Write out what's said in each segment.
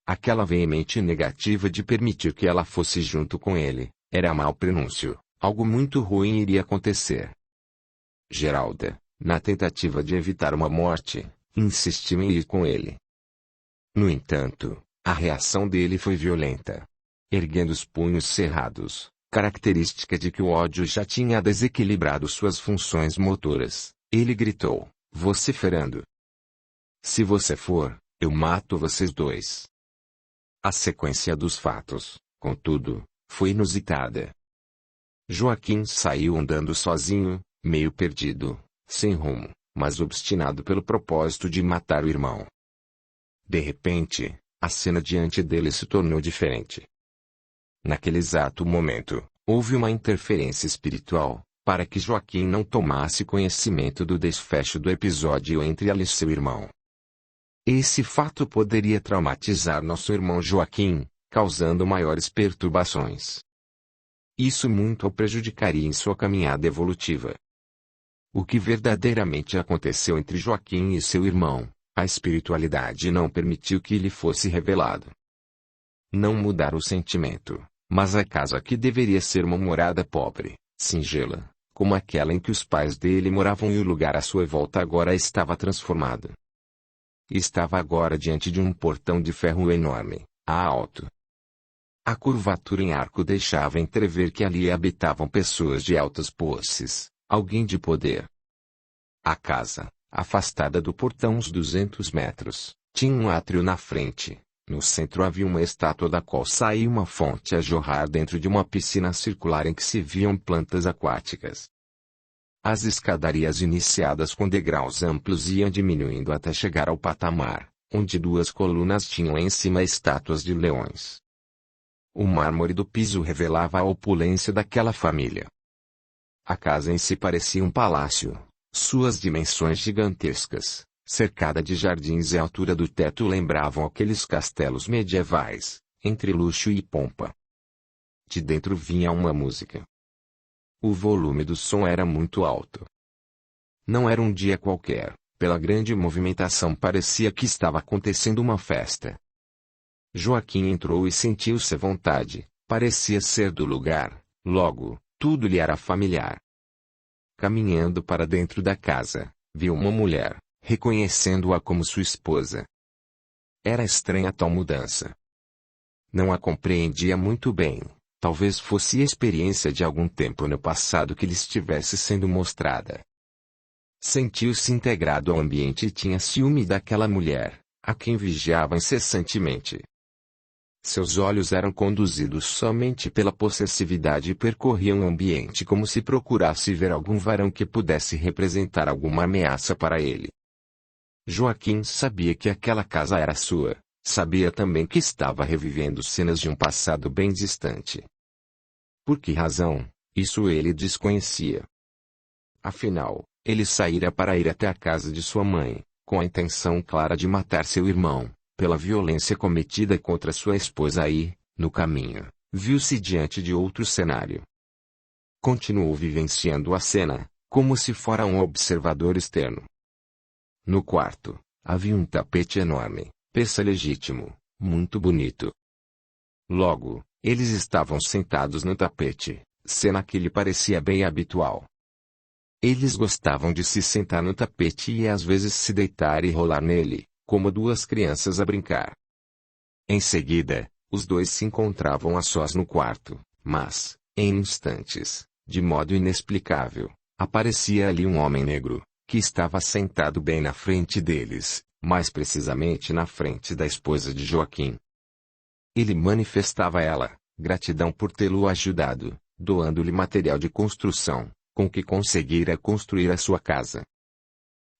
aquela veemente negativa de permitir que ela fosse junto com ele, era mau prenúncio, algo muito ruim iria acontecer. Geralda, na tentativa de evitar uma morte, insistiu em ir com ele. No entanto, a reação dele foi violenta. Erguendo os punhos cerrados, característica de que o ódio já tinha desequilibrado suas funções motoras, ele gritou, vociferando: "Se você for, eu mato vocês dois." A sequência dos fatos, contudo, foi inusitada. Joaquim saiu andando sozinho, meio perdido, sem rumo, mas obstinado pelo propósito de matar o irmão. De repente, a cena diante dele se tornou diferente. Naquele exato momento, houve uma interferência espiritual, para que Joaquim não tomasse conhecimento do desfecho do episódio entre ele e seu irmão. Esse fato poderia traumatizar nosso irmão Joaquim, causando maiores perturbações. Isso muito o prejudicaria em sua caminhada evolutiva. O que verdadeiramente aconteceu entre Joaquim e seu irmão, a espiritualidade não permitiu que lhe fosse revelado. Não mudar o sentimento, mas a casa que deveria ser uma morada pobre, singela, como aquela em que os pais dele moravam e o lugar à sua volta agora estava transformado. Estava agora diante de um portão de ferro enorme, alto. A curvatura em arco deixava entrever que ali habitavam pessoas de altas posses, alguém de poder. A casa, afastada do portão uns 200 metros, tinha um átrio na frente. No centro havia uma estátua da qual saía uma fonte a jorrar dentro de uma piscina circular em que se viam plantas aquáticas. As escadarias iniciadas com degraus amplos iam diminuindo até chegar ao patamar, onde duas colunas tinham em cima estátuas de leões. O mármore do piso revelava a opulência daquela família. A casa em si parecia um palácio, suas dimensões gigantescas, cercada de jardins e a altura do teto lembravam aqueles castelos medievais, entre luxo e pompa. De dentro vinha uma música. O volume do som era muito alto. Não era um dia qualquer, pela grande movimentação parecia que estava acontecendo uma festa. Joaquim entrou e sentiu-se à vontade, parecia ser do lugar, logo, tudo lhe era familiar. Caminhando para dentro da casa, viu uma mulher, reconhecendo-a como sua esposa. Era estranha tal mudança. Não a compreendia muito bem, talvez fosse a experiência de algum tempo no passado que lhe estivesse sendo mostrada. Sentiu-se integrado ao ambiente e tinha ciúme daquela mulher, a quem vigiava incessantemente. Seus olhos eram conduzidos somente pela possessividade e percorriam o ambiente como se procurasse ver algum varão que pudesse representar alguma ameaça para ele. Joaquim sabia que aquela casa era sua, sabia também que estava revivendo cenas de um passado bem distante. Por que razão, isso ele desconhecia. Afinal, ele saíra para ir até a casa de sua mãe, com a intenção clara de matar seu irmão, pela violência cometida contra sua esposa e, no caminho, viu-se diante de outro cenário. Continuou vivenciando a cena, como se fora um observador externo. No quarto, havia um tapete enorme, persa legítimo, muito bonito. Logo, eles estavam sentados no tapete, cena que lhe parecia bem habitual. Eles gostavam de se sentar no tapete e às vezes se deitar e rolar nele, como duas crianças a brincar. Em seguida, os dois se encontravam a sós no quarto, mas, em instantes, de modo inexplicável, aparecia ali um homem negro, que estava sentado bem na frente deles, mais precisamente na frente da esposa de Joaquim. Ele manifestava a ela gratidão por tê-lo ajudado, doando-lhe material de construção, com que conseguira construir a sua casa.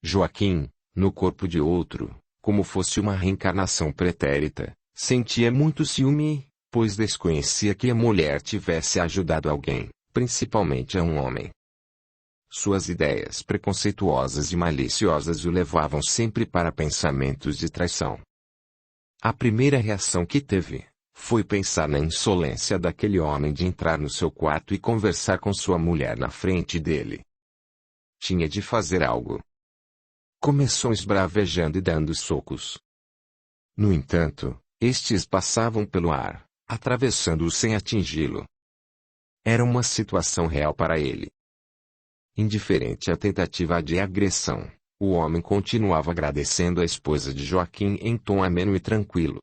Joaquim, no corpo de outro, como fosse uma reencarnação pretérita, sentia muito ciúme, pois desconhecia que a mulher tivesse ajudado alguém, principalmente a um homem. Suas ideias preconceituosas e maliciosas o levavam sempre para pensamentos de traição. A primeira reação que teve foi pensar na insolência daquele homem de entrar no seu quarto e conversar com sua mulher na frente dele. Tinha de fazer algo. Começou esbravejando e dando socos. No entanto, estes passavam pelo ar, atravessando-o sem atingi-lo. Era uma situação real para ele. Indiferente à tentativa de agressão, o homem continuava agradecendo a esposa de Joaquim em tom ameno e tranquilo.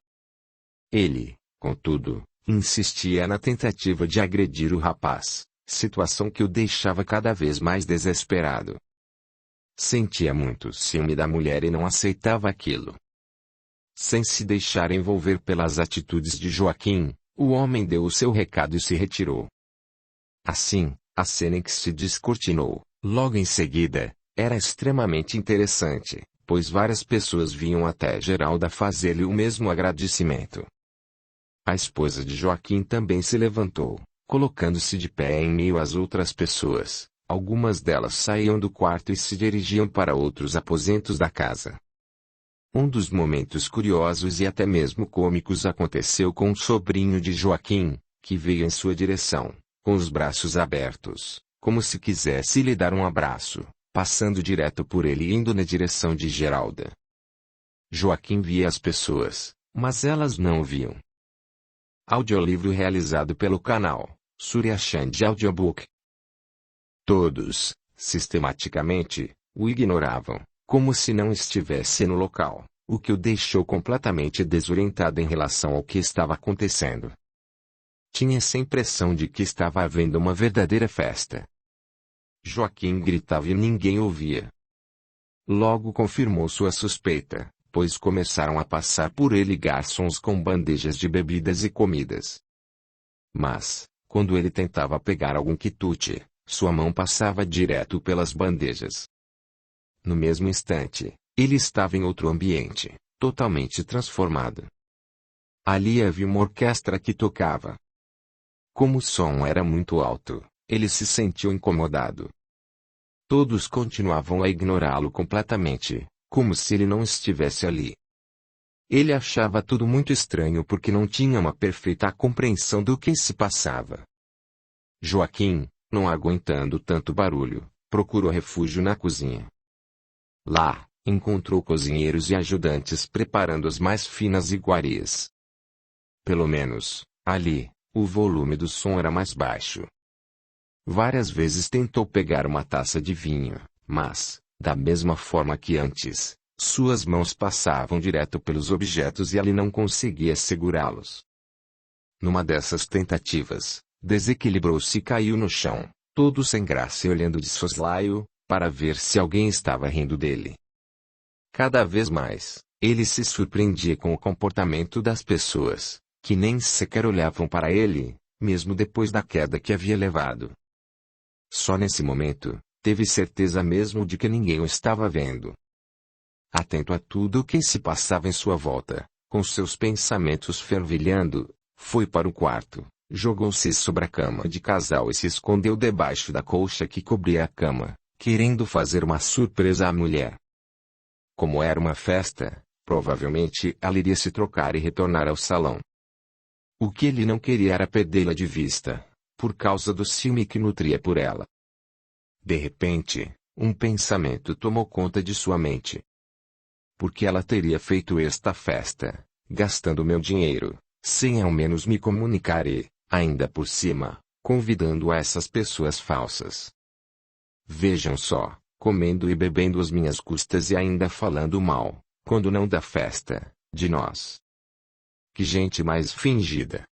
Ele, contudo, insistia na tentativa de agredir o rapaz, situação que o deixava cada vez mais desesperado. Sentia muito ciúme da mulher e não aceitava aquilo. Sem se deixar envolver pelas atitudes de Joaquim, o homem deu o seu recado e se retirou. Assim, a cena em que se descortinou, logo em seguida, era extremamente interessante, pois várias pessoas vinham até Geralda fazer-lhe o mesmo agradecimento. A esposa de Joaquim também se levantou, colocando-se de pé em meio às outras pessoas. Algumas delas saíam do quarto e se dirigiam para outros aposentos da casa. Um dos momentos curiosos e até mesmo cômicos aconteceu com o sobrinho de Joaquim, que veio em sua direção, com os braços abertos, como se quisesse lhe dar um abraço, passando direto por ele e indo na direção de Geralda. Joaquim via as pessoas, mas elas não o viam. Audiolivro realizado pelo canal Surya Chand Audiobook. Todos, sistematicamente, o ignoravam, como se não estivesse no local, o que o deixou completamente desorientado em relação ao que estava acontecendo. Tinha essa impressão de que estava havendo uma verdadeira festa. Joaquim gritava e ninguém ouvia. Logo confirmou sua suspeita, pois começaram a passar por ele garçons com bandejas de bebidas e comidas. Mas, quando ele tentava pegar algum quitute, sua mão passava direto pelas bandejas. No mesmo instante, ele estava em outro ambiente, totalmente transformado. Ali havia uma orquestra que tocava. Como o som era muito alto, ele se sentiu incomodado. Todos continuavam a ignorá-lo completamente, como se ele não estivesse ali. Ele achava tudo muito estranho porque não tinha uma perfeita compreensão do que se passava. Joaquim, não aguentando tanto barulho, procurou refúgio na cozinha. Lá, encontrou cozinheiros e ajudantes preparando as mais finas iguarias. Pelo menos, ali, o volume do som era mais baixo. Várias vezes tentou pegar uma taça de vinho, mas, da mesma forma que antes, suas mãos passavam direto pelos objetos e ele não conseguia segurá-los. Numa dessas tentativas, desequilibrou-se e caiu no chão, todo sem graça e olhando de soslaio, para ver se alguém estava rindo dele. Cada vez mais, ele se surpreendia com o comportamento das pessoas, que nem sequer olhavam para ele, mesmo depois da queda que havia levado. Só nesse momento, teve certeza mesmo de que ninguém o estava vendo. Atento a tudo o que se passava em sua volta, com seus pensamentos fervilhando, foi para o quarto, jogou-se sobre a cama de casal e se escondeu debaixo da colcha que cobria a cama, querendo fazer uma surpresa à mulher. Como era uma festa, provavelmente ela iria se trocar e retornar ao salão. O que ele não queria era perdê-la de vista, por causa do ciúme que nutria por ela. De repente, um pensamento tomou conta de sua mente. Por que ela teria feito esta festa, gastando meu dinheiro, sem ao menos me comunicar e, ainda por cima, convidando essas pessoas falsas? Vejam só, comendo e bebendo às minhas custas e ainda falando mal, quando não da festa, de nós. Que gente mais fingida!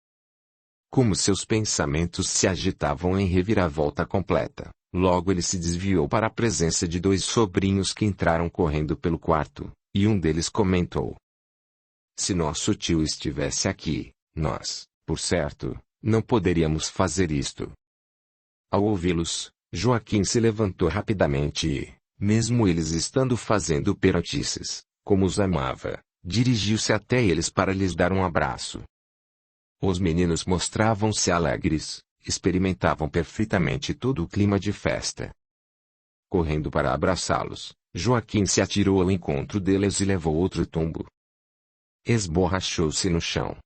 Como seus pensamentos se agitavam em reviravolta completa, logo ele se desviou para a presença de dois sobrinhos que entraram correndo pelo quarto, e um deles comentou: "Se nosso tio estivesse aqui, nós, por certo, não poderíamos fazer isto." Ao ouvi-los, Joaquim se levantou rapidamente e, mesmo eles estando fazendo perotices, como os amava, dirigiu-se até eles para lhes dar um abraço. Os meninos mostravam-se alegres, experimentavam perfeitamente todo o clima de festa. Correndo para abraçá-los, Joaquim se atirou ao encontro deles e levou outro tombo. Esborrachou-se no chão.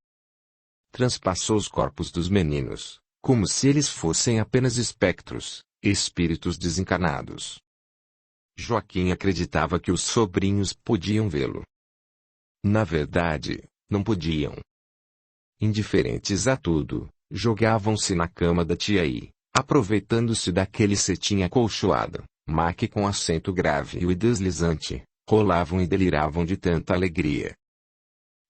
Transpassou os corpos dos meninos, como se eles fossem apenas espectros, espíritos desencarnados. Joaquim acreditava que os sobrinhos podiam vê-lo. Na verdade, Não podiam. Indiferentes a tudo, jogavam-se na cama da tia e, aproveitando-se daquele cetim acolchoado, Mac com acento grave e deslizante, rolavam e deliravam de tanta alegria.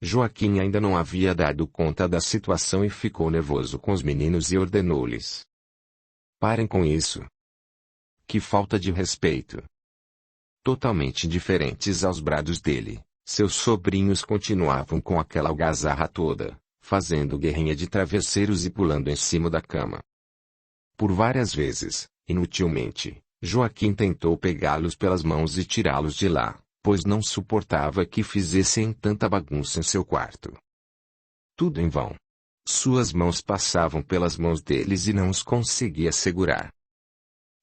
Joaquim ainda não havia dado conta da situação e ficou nervoso com os meninos e ordenou-lhes: parem com isso. Que falta de respeito. Totalmente indiferentes aos brados dele, seus sobrinhos continuavam com aquela algazarra toda, fazendo guerrinha de travesseiros e pulando em cima da cama. Por várias vezes, inutilmente, Joaquim tentou pegá-los pelas mãos e tirá-los de lá, pois não suportava que fizessem tanta bagunça em seu quarto. Tudo em vão. Suas mãos passavam pelas mãos deles e não os conseguia segurar.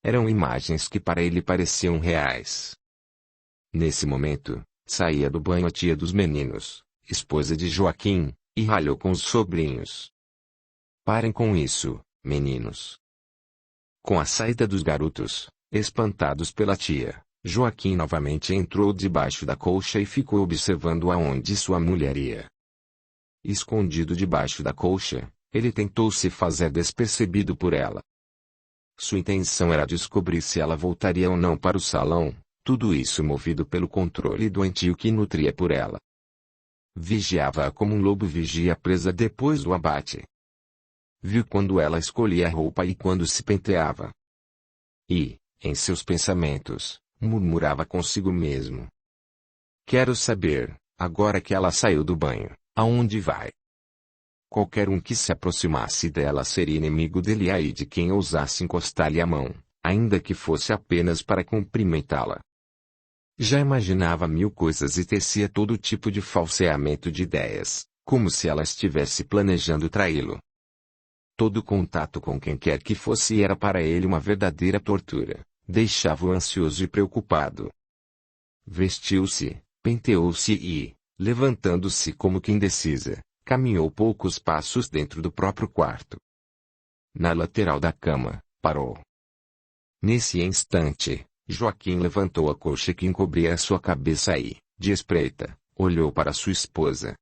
Eram imagens que para ele pareciam reais. Nesse momento, saía do banho a tia dos meninos, esposa de Joaquim, e ralhou com os sobrinhos. Parem com isso, meninos. Com a saída dos garotos, espantados pela tia, Joaquim novamente entrou debaixo da colcha e ficou observando aonde sua mulher ia. Escondido debaixo da colcha, ele tentou se fazer despercebido por ela. Sua intenção era descobrir se ela voltaria ou não para o salão, tudo isso movido pelo controle doentio que nutria por ela. Vigiava-a como um lobo vigia a presa depois do abate. Viu quando ela escolhia a roupa e quando se penteava. E, em seus pensamentos, murmurava consigo mesmo: quero saber, agora que ela saiu do banho, aonde vai? Qualquer um que se aproximasse dela seria inimigo dele e aí de quem ousasse encostar-lhe a mão, ainda que fosse apenas para cumprimentá-la. Já imaginava mil coisas e tecia todo tipo de falseamento de ideias, como se ela estivesse planejando traí-lo. Todo contato com quem quer que fosse era para ele uma verdadeira tortura, deixava-o ansioso e preocupado. Vestiu-se, penteou-se e, levantando-se como que indecisa, caminhou poucos passos dentro do próprio quarto. Na lateral da cama, parou. Nesse instante, Joaquim levantou a colcha que encobria a sua cabeça e, de espreita, olhou para sua esposa.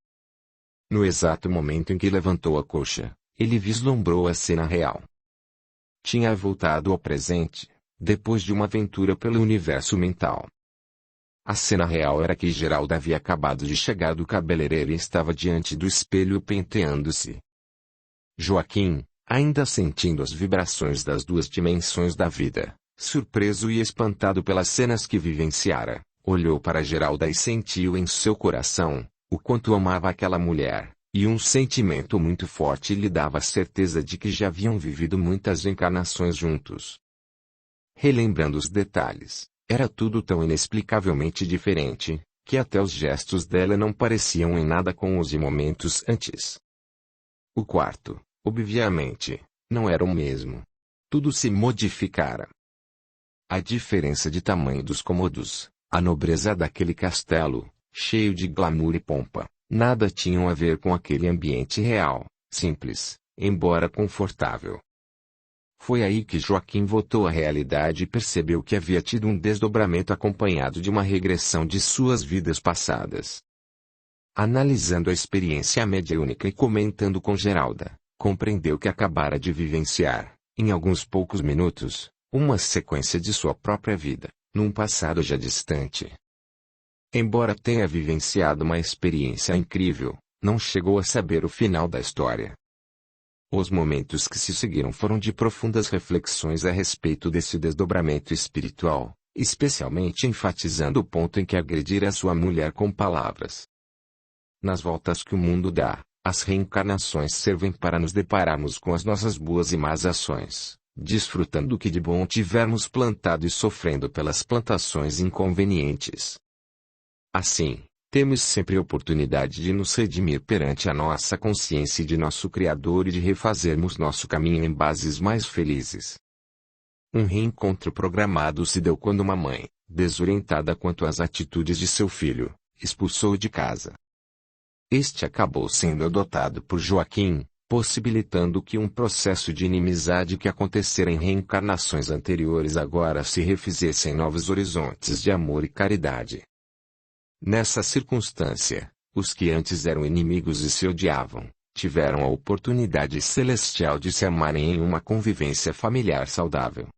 No exato momento em que levantou a colcha, ele vislumbrou a cena real. Tinha voltado ao presente, depois de uma aventura pelo universo mental. A cena real era que Geralda havia acabado de chegar do cabeleireiro e estava diante do espelho penteando-se. Joaquim, ainda sentindo as vibrações das duas dimensões da vida, surpreso e espantado pelas cenas que vivenciara, olhou para Geralda e sentiu em seu coração o quanto amava aquela mulher, e um sentimento muito forte lhe dava a certeza de que já haviam vivido muitas encarnações juntos. Relembrando os detalhes, era tudo tão inexplicavelmente diferente, que até os gestos dela não pareciam em nada com os de momentos antes. O quarto, obviamente, não era o mesmo. Tudo se modificara. A diferença de tamanho dos cômodos, a nobreza daquele castelo, cheio de glamour e pompa, nada tinham a ver com aquele ambiente real, simples, embora confortável. Foi aí que Joaquim voltou à realidade e percebeu que havia tido um desdobramento acompanhado de uma regressão de suas vidas passadas. Analisando a experiência mediúnica e comentando com Geralda, compreendeu que acabara de vivenciar, em alguns poucos minutos, uma sequência de sua própria vida, num passado já distante. Embora tenha vivenciado uma experiência incrível, não chegou a saber o final da história. Os momentos que se seguiram foram de profundas reflexões a respeito desse desdobramento espiritual, especialmente enfatizando o ponto em que agredira a sua mulher com palavras. Nas voltas que o mundo dá, as reencarnações servem para nos depararmos com as nossas boas e más ações, desfrutando do que de bom tivermos plantado e sofrendo pelas plantações inconvenientes. Assim, temos sempre a oportunidade de nos redimir perante a nossa consciência e de nosso Criador e de refazermos nosso caminho em bases mais felizes. Um reencontro programado se deu quando uma mãe, desorientada quanto às atitudes de seu filho, expulsou-o de casa. Este acabou sendo adotado por Joaquim, possibilitando que um processo de inimizade que acontecera em reencarnações anteriores agora se refizesse em novos horizontes de amor e caridade. Nessa circunstância, Os que antes eram inimigos e se odiavam, tiveram a oportunidade celestial de se amarem em uma convivência familiar saudável.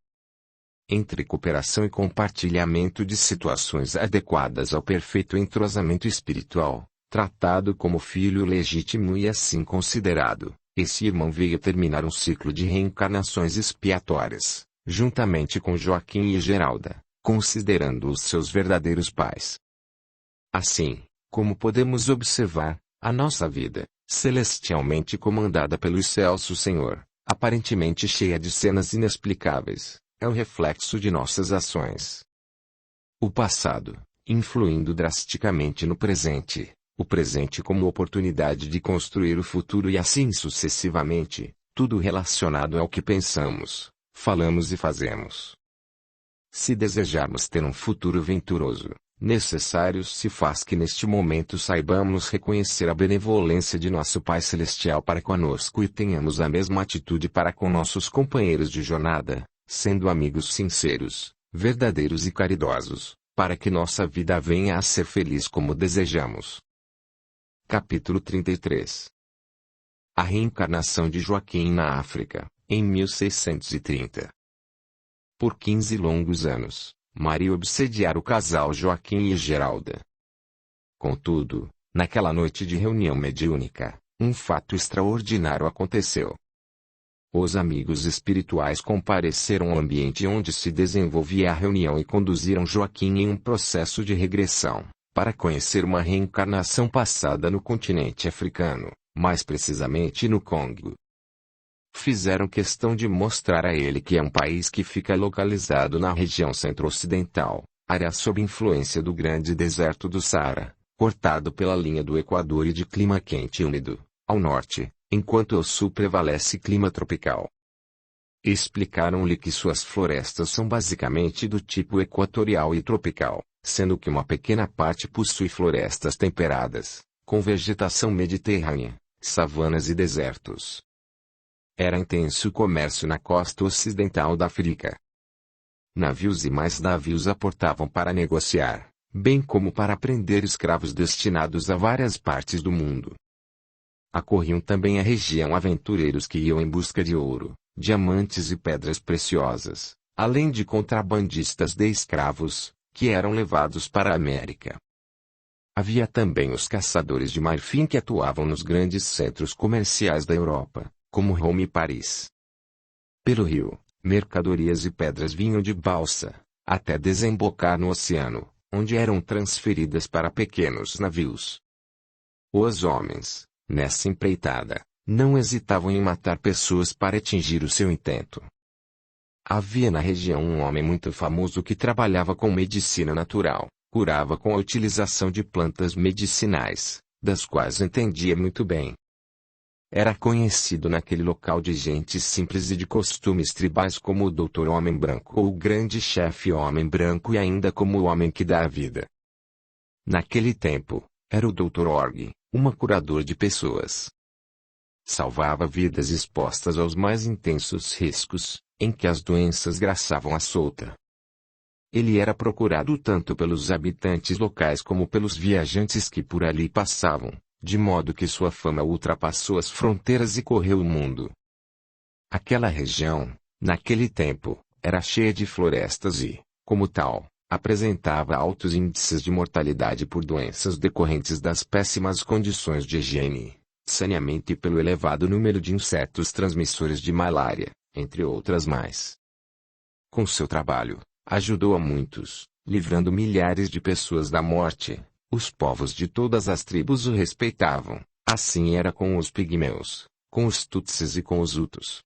Entre cooperação e compartilhamento de situações adequadas ao perfeito entrosamento espiritual, tratado como filho legítimo e assim considerado, esse irmão veio terminar um ciclo de reencarnações expiatórias, juntamente com Joaquim e Geralda, considerando-os seus verdadeiros pais. Assim, como podemos observar, a nossa vida, celestialmente comandada pelo excelso Senhor, aparentemente cheia de cenas inexplicáveis, é o reflexo de nossas ações. O passado, influindo drasticamente no presente, o presente como oportunidade de construir o futuro e assim sucessivamente, tudo relacionado ao que pensamos, falamos e fazemos. Se desejarmos ter um futuro venturoso, necessário se faz que neste momento saibamos reconhecer a benevolência de nosso Pai Celestial para conosco e tenhamos a mesma atitude para com nossos companheiros de jornada, sendo amigos sinceros, verdadeiros e caridosos, para que nossa vida venha a ser feliz como desejamos. Capítulo 33. A reencarnação de Joaquim na África, em 1630. Por 15 longos anos, Maria obsediara o casal Joaquim e Geralda. Contudo, naquela noite de reunião mediúnica, um fato extraordinário aconteceu. Os amigos espirituais compareceram ao ambiente onde se desenvolvia a reunião e conduziram Joaquim em um processo de regressão, para conhecer uma reencarnação passada no continente africano, mais precisamente no Congo. Fizeram questão de mostrar a ele que é um país que fica localizado na região centro-ocidental, área sob influência do grande deserto do Saara, cortado pela linha do Equador e de clima quente e úmido, ao norte, enquanto ao sul prevalece clima tropical. Explicaram-lhe que suas florestas são basicamente do tipo equatorial e tropical, sendo que uma pequena parte possui florestas temperadas, com vegetação mediterrânea, savanas e desertos. Era intenso o comércio na costa ocidental da África. Navios e mais navios aportavam para negociar, bem como para prender escravos destinados a várias partes do mundo. Acorriam também à região aventureiros que iam em busca de ouro, diamantes e pedras preciosas, além de contrabandistas de escravos, que eram levados para a América. Havia também os caçadores de marfim que atuavam nos grandes centros comerciais da Europa, como Roma e Paris. Pelo rio, mercadorias e pedras vinham de balsa, até desembocar no oceano, onde eram transferidas para pequenos navios. Os homens, nessa empreitada, não hesitavam em matar pessoas para atingir o seu intento. Havia na região um homem muito famoso que trabalhava com medicina natural, curava com a utilização de plantas medicinais, das quais entendia muito bem. Era conhecido naquele local de gente simples e de costumes tribais como o Doutor Homem Branco ou o Grande Chefe Homem Branco e ainda como o Homem que dá a vida. Naquele tempo, era o Dr. Org, curador de pessoas. Salvava vidas expostas aos mais intensos riscos, em que as doenças graçavam à solta. Ele era procurado tanto pelos habitantes locais como pelos viajantes que por ali passavam, de modo que sua fama ultrapassou as fronteiras e correu o mundo. Aquela região, naquele tempo, era cheia de florestas e, como tal, apresentava altos índices de mortalidade por doenças decorrentes das péssimas condições de higiene, saneamento e pelo elevado número de insetos transmissores de malária, entre outras mais. Com seu trabalho, ajudou a muitos, livrando milhares de pessoas da morte. Os povos de todas as tribos o respeitavam, assim era com os pigmeus, com os tutsis e com os hutus.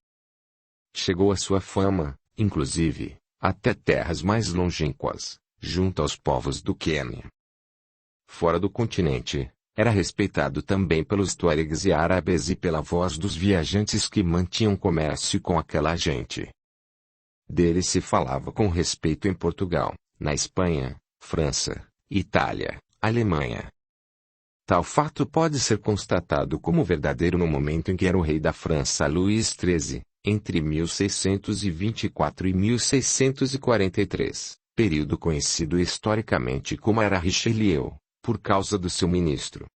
Chegou a sua fama, inclusive, até terras mais longínquas, junto aos povos do Quênia. Fora do continente, era respeitado também pelos tuaregs e árabes e pela voz dos viajantes que mantinham comércio com aquela gente. Dele se falava com respeito em Portugal, na Espanha, França, Itália, Alemanha. Tal fato pode ser constatado como verdadeiro no momento em que era o rei da França Luís XIII, entre 1624 e 1643, período conhecido historicamente como Era Richelieu, por causa do seu ministro.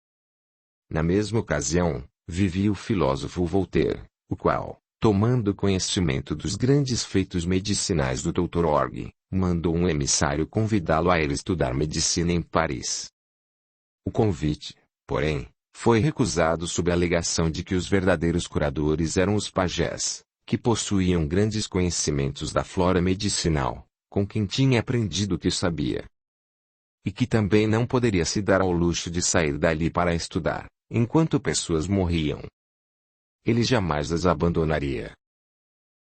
Na mesma ocasião, vivia o filósofo Voltaire, o qual, tomando conhecimento dos grandes feitos medicinais do Dr. Org, mandou um emissário convidá-lo a ir estudar medicina em Paris. O convite, porém, foi recusado sob a alegação de que os verdadeiros curadores eram os pajés, que possuíam grandes conhecimentos da flora medicinal, com quem tinha aprendido o que sabia. E que também não poderia se dar ao luxo de sair dali para estudar, enquanto pessoas morriam. Ele jamais as abandonaria.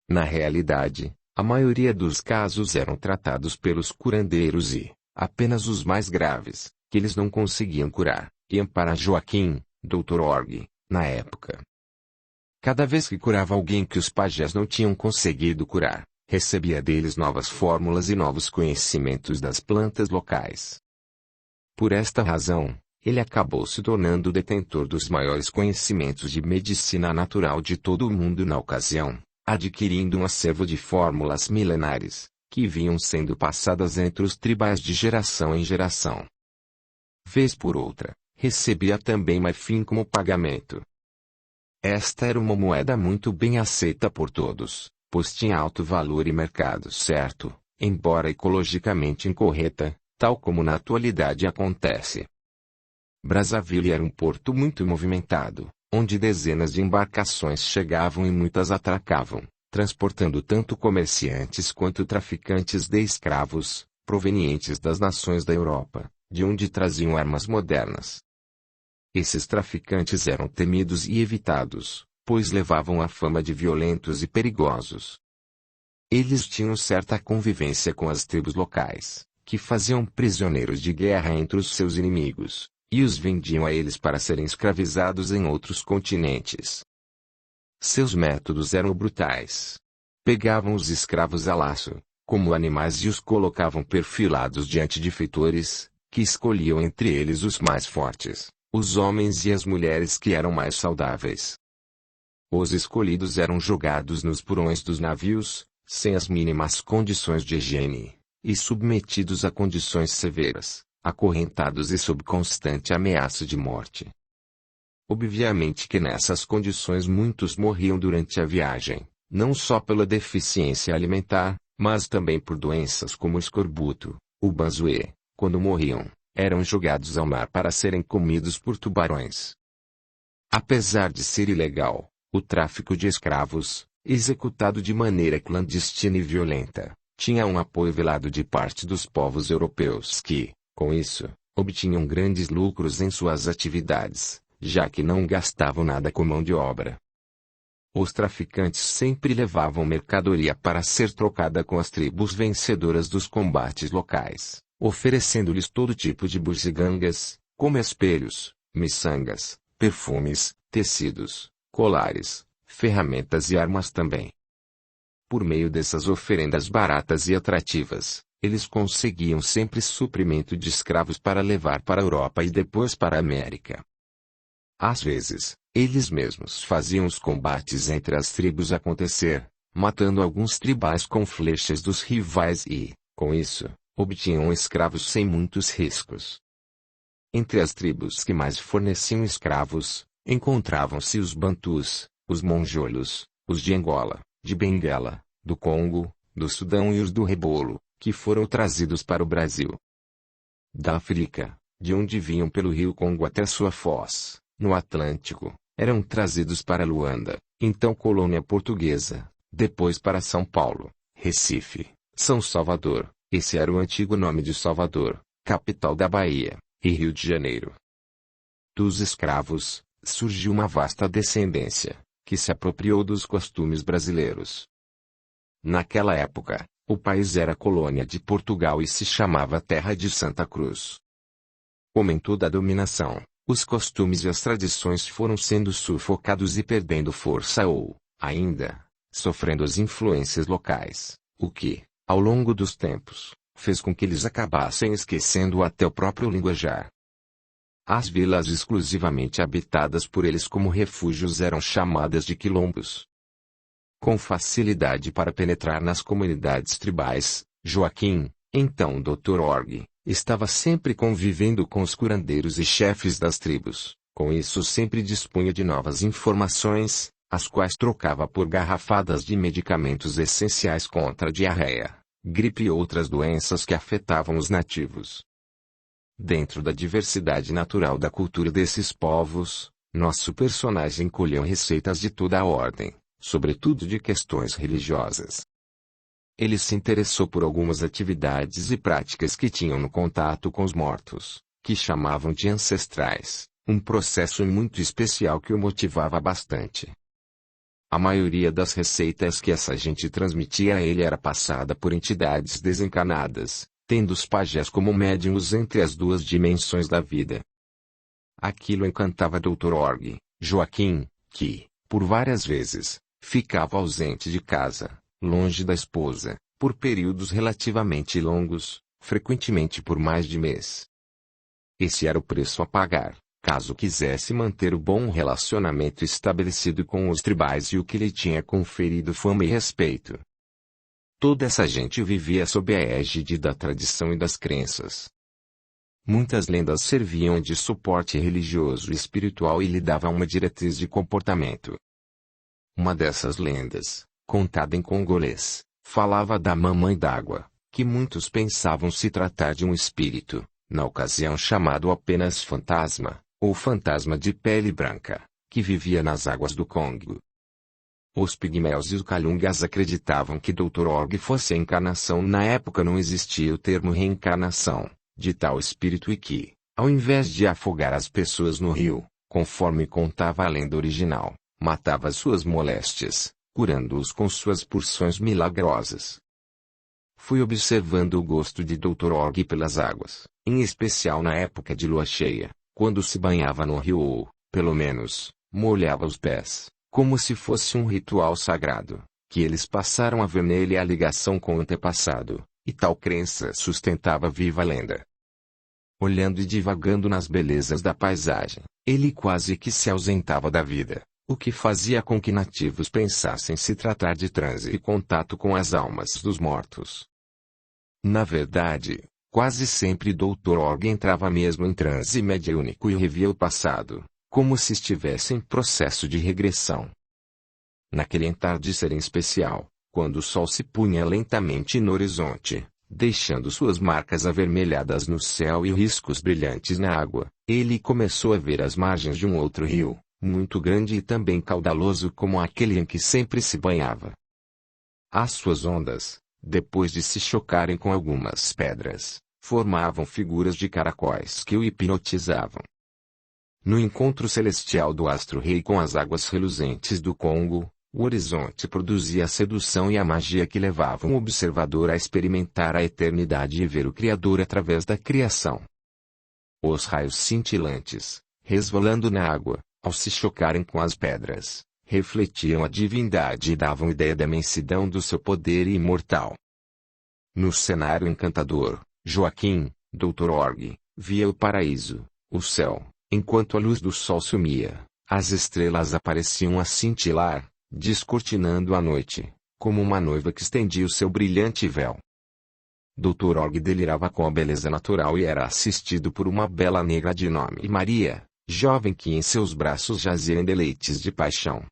Na realidade, a maioria dos casos eram tratados pelos curandeiros e, apenas os mais graves, que eles não conseguiam curar, iam para Joaquim, Dr. Org, na época. Cada vez que curava alguém que os pajés não tinham conseguido curar, recebia deles novas fórmulas e novos conhecimentos das plantas locais. Por esta razão, ele acabou se tornando o detentor dos maiores conhecimentos de medicina natural de todo o mundo na ocasião, adquirindo um acervo de fórmulas milenares, que vinham sendo passadas entre os tribais de geração em geração. Vez por outra, recebia também marfim como pagamento. Esta era uma moeda muito bem aceita por todos, pois tinha alto valor e mercado certo, embora ecologicamente incorreta, tal como na atualidade acontece. Brazzaville era um porto muito movimentado, onde dezenas de embarcações chegavam e muitas atracavam, transportando tanto comerciantes quanto traficantes de escravos, provenientes das nações da Europa, de onde traziam armas modernas. Esses traficantes eram temidos e evitados, pois levavam a fama de violentos e perigosos. Eles tinham certa convivência com as tribos locais, que faziam prisioneiros de guerra entre os seus inimigos, e os vendiam a eles para serem escravizados em outros continentes. Seus métodos eram brutais. Pegavam os escravos a laço, como animais, e os colocavam perfilados diante de feitores, que escolhiam entre eles os mais fortes, os homens e as mulheres que eram mais saudáveis. Os escolhidos eram jogados nos porões dos navios, sem as mínimas condições de higiene, e submetidos a condições severas, acorrentados e sob constante ameaça de morte. Obviamente que nessas condições muitos morriam durante a viagem, não só pela deficiência alimentar, mas também por doenças como o escorbuto, o banzuê. Quando morriam, eram jogados ao mar para serem comidos por tubarões. Apesar de ser ilegal, o tráfico de escravos, executado de maneira clandestina e violenta, tinha um apoio velado de parte dos povos europeus que, com isso, obtinham grandes lucros em suas atividades, já que não gastavam nada com mão de obra. Os traficantes sempre levavam mercadoria para ser trocada com as tribos vencedoras dos combates locais, oferecendo-lhes todo tipo de bugigangas, como espelhos, miçangas, perfumes, tecidos, colares, ferramentas e armas também. Por meio dessas oferendas baratas e atrativas, eles conseguiam sempre suprimento de escravos para levar para a Europa e depois para a América. Às vezes, eles mesmos faziam os combates entre as tribos acontecer, matando alguns tribais com flechas dos rivais e, com isso, obtinham escravos sem muitos riscos. Entre as tribos que mais forneciam escravos, encontravam-se os Bantus, os Mongolos, os de Angola, de Benguela, do Congo, do Sudão e os do Rebolo, que foram trazidos para o Brasil. Da África, de onde vinham pelo rio Congo até sua foz, no Atlântico, eram trazidos para Luanda, então colônia portuguesa, depois para São Paulo, Recife, São Salvador, esse era o antigo nome de Salvador, capital da Bahia, e Rio de Janeiro. Dos escravos, surgiu uma vasta descendência, que se apropriou dos costumes brasileiros. Naquela época, o país era colônia de Portugal e se chamava Terra de Santa Cruz. Como em toda a dominação, os costumes e as tradições foram sendo sufocados e perdendo força ou, ainda, sofrendo as influências locais, o que, ao longo dos tempos, fez com que eles acabassem esquecendo até o próprio linguajar. As vilas exclusivamente habitadas por eles como refúgios eram chamadas de quilombos. Com facilidade para penetrar nas comunidades tribais, Joaquim, então Dr. Org, estava sempre convivendo com os curandeiros e chefes das tribos, Com isso sempre dispunha de novas informações, as quais trocava por garrafadas de medicamentos essenciais contra a diarreia, gripe e outras doenças que afetavam os nativos. Dentro da diversidade natural da cultura desses povos, nosso personagem colheu receitas de toda a ordem, sobretudo de questões religiosas. Ele se interessou por algumas atividades e práticas que tinham no contato com os mortos, que chamavam de ancestrais, um processo muito especial que o motivava bastante. A maioria das receitas que essa gente transmitia a ele era passada por entidades desencarnadas, tendo os pajés como médiuns entre as duas dimensões da vida. Aquilo encantava Dr. Org, Joaquim, que, por várias vezes, ficava ausente de casa, longe da esposa, por períodos relativamente longos, frequentemente por mais de mês. Esse era o preço a pagar, caso quisesse manter o bom relacionamento estabelecido com os tribais e o que lhe tinha conferido fama e respeito. Toda essa gente vivia sob a égide da tradição e das crenças. Muitas lendas serviam de suporte religioso e espiritual e lhe davam uma diretriz de comportamento. Uma dessas lendas, contada em congolês, falava da mamãe d'água, que muitos pensavam se tratar de um espírito, na ocasião chamado apenas fantasma, ou fantasma de pele branca, que vivia nas águas do Congo. Os pigmeus e os calungas acreditavam que Dr. Org fosse a encarnação. Na época não existia o termo reencarnação, de tal espírito e que, ao invés de afogar as pessoas no rio, conforme contava a lenda original, matava suas moléstias, curando-os com suas porções milagrosas. Fui observando o gosto de Dr. Org pelas águas, em especial na época de lua cheia, quando se banhava no rio ou, pelo menos, molhava os pés, como se fosse um ritual sagrado, que eles passaram a ver nele a ligação com o antepassado, e tal crença sustentava viva a lenda. Olhando e divagando nas belezas da paisagem, ele quase que se ausentava da vida, o que fazia com que nativos pensassem se tratar de transe e contato com as almas dos mortos. Na verdade, quase sempre Dr. Org entrava mesmo em transe mediúnico e revia o passado, como se estivesse em processo de regressão. Naquele entardecer em especial, quando o sol se punha lentamente no horizonte, deixando suas marcas avermelhadas no céu e riscos brilhantes na água, ele começou a ver as margens de um outro rio, muito grande e também caudaloso como aquele em que sempre se banhava. As suas ondas, depois de se chocarem com algumas pedras, formavam figuras de caracóis que o hipnotizavam. No encontro celestial do astro-rei com as águas reluzentes do Congo, o horizonte produzia a sedução e a magia que levavam o observador a experimentar a eternidade e ver o Criador através da criação. Os raios cintilantes, resvalando na água, ao se chocarem com as pedras, refletiam a divindade e davam ideia da imensidão do seu poder imortal. No cenário encantador, Joaquim, Dr. Org, via o paraíso, o céu, enquanto a luz do sol sumia, as estrelas apareciam a cintilar, descortinando a noite, como uma noiva que estendia o seu brilhante véu. Dr. Org delirava com a beleza natural e era assistido por uma bela negra de nome Maria, jovem que em seus braços jazia em deleites de paixão.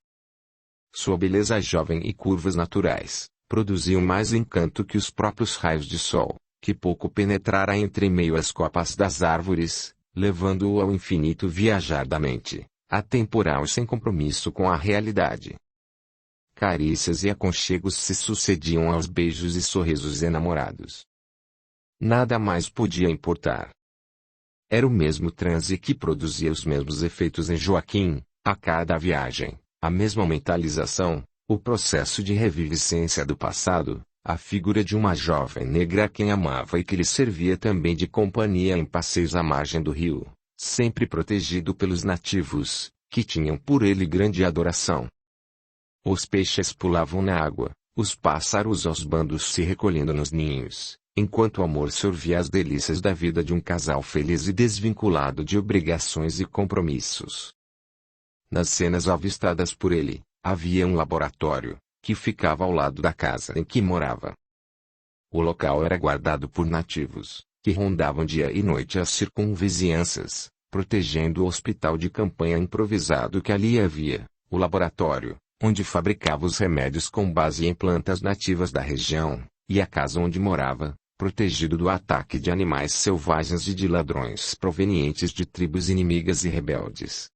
Sua beleza jovem e curvas naturais, produziam mais encanto que os próprios raios de sol, que pouco penetrara entre meio às copas das árvores, levando-o ao infinito viajar da mente, atemporal e sem compromisso com a realidade. Carícias e aconchegos se sucediam aos beijos e sorrisos enamorados. Nada mais podia importar. Era o mesmo transe que produzia os mesmos efeitos em Joaquim, a cada viagem, a mesma mentalização, o processo de reviviscência do passado, a figura de uma jovem negra a quem amava e que lhe servia também de companhia em passeios à margem do rio, sempre protegido pelos nativos, que tinham por ele grande adoração. Os peixes pulavam na água, os pássaros aos bandos se recolhendo nos ninhos, enquanto o amor sorvia as delícias da vida de um casal feliz e desvinculado de obrigações e compromissos. Nas cenas avistadas por ele, havia um laboratório, que ficava ao lado da casa em que morava. O local era guardado por nativos, que rondavam dia e noite as circunvizinhanças, protegendo o hospital de campanha improvisado que ali havia, o laboratório, onde fabricava os remédios com base em plantas nativas da região, e a casa onde morava, protegido do ataque de animais selvagens e de ladrões provenientes de tribos inimigas e rebeldes.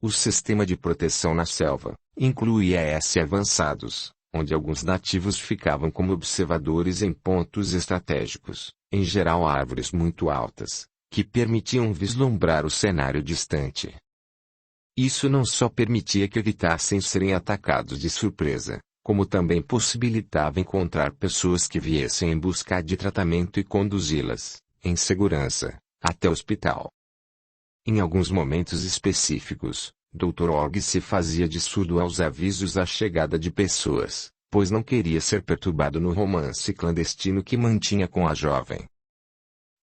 O sistema de proteção na selva incluía avançados, onde alguns nativos ficavam como observadores em pontos estratégicos, em geral árvores muito altas, que permitiam vislumbrar o cenário distante. Isso não só permitia que evitassem serem atacados de surpresa, como também possibilitava encontrar pessoas que viessem em busca de tratamento e conduzi-las, em segurança, até o hospital. Em alguns momentos específicos, Dr. Org se fazia de surdo aos avisos à chegada de pessoas, pois não queria ser perturbado no romance clandestino que mantinha com a jovem.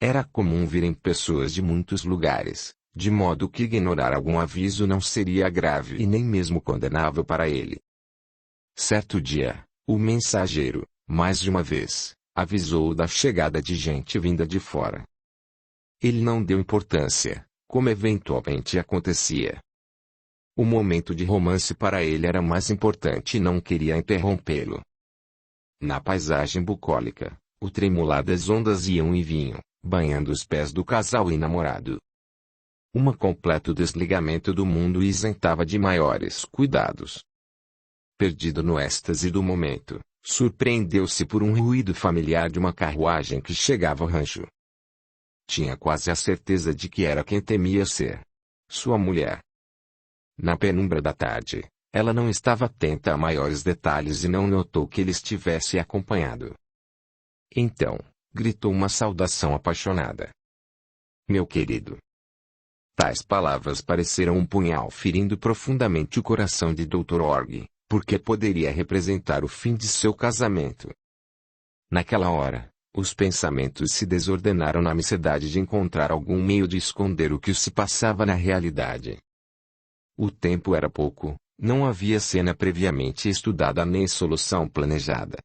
Era comum virem pessoas de muitos lugares, de modo que ignorar algum aviso não seria grave e nem mesmo condenável para ele. Certo dia, o mensageiro, mais de uma vez, avisou da chegada de gente vinda de fora. Ele não deu importância, como eventualmente acontecia. O momento de romance para ele era mais importante e não queria interrompê-lo. Na paisagem bucólica, o tremular das ondas iam e vinham, banhando os pés do casal e namorado. Completo desligamento do mundo isentava de maiores cuidados. Perdido no êxtase do momento, surpreendeu-se por um ruído familiar de uma carruagem que chegava ao rancho. Tinha quase a certeza de que era quem temia ser sua mulher. Na penumbra da tarde, ela não estava atenta a maiores detalhes e não notou que ele estivesse acompanhado. Então, gritou uma saudação apaixonada. Meu querido. Tais palavras pareceram um punhal ferindo profundamente o coração de Dr. Org, porque poderia representar o fim de seu casamento. Naquela hora, os pensamentos se desordenaram na necessidade de encontrar algum meio de esconder o que se passava na realidade. O tempo era pouco, não havia cena previamente estudada nem solução planejada.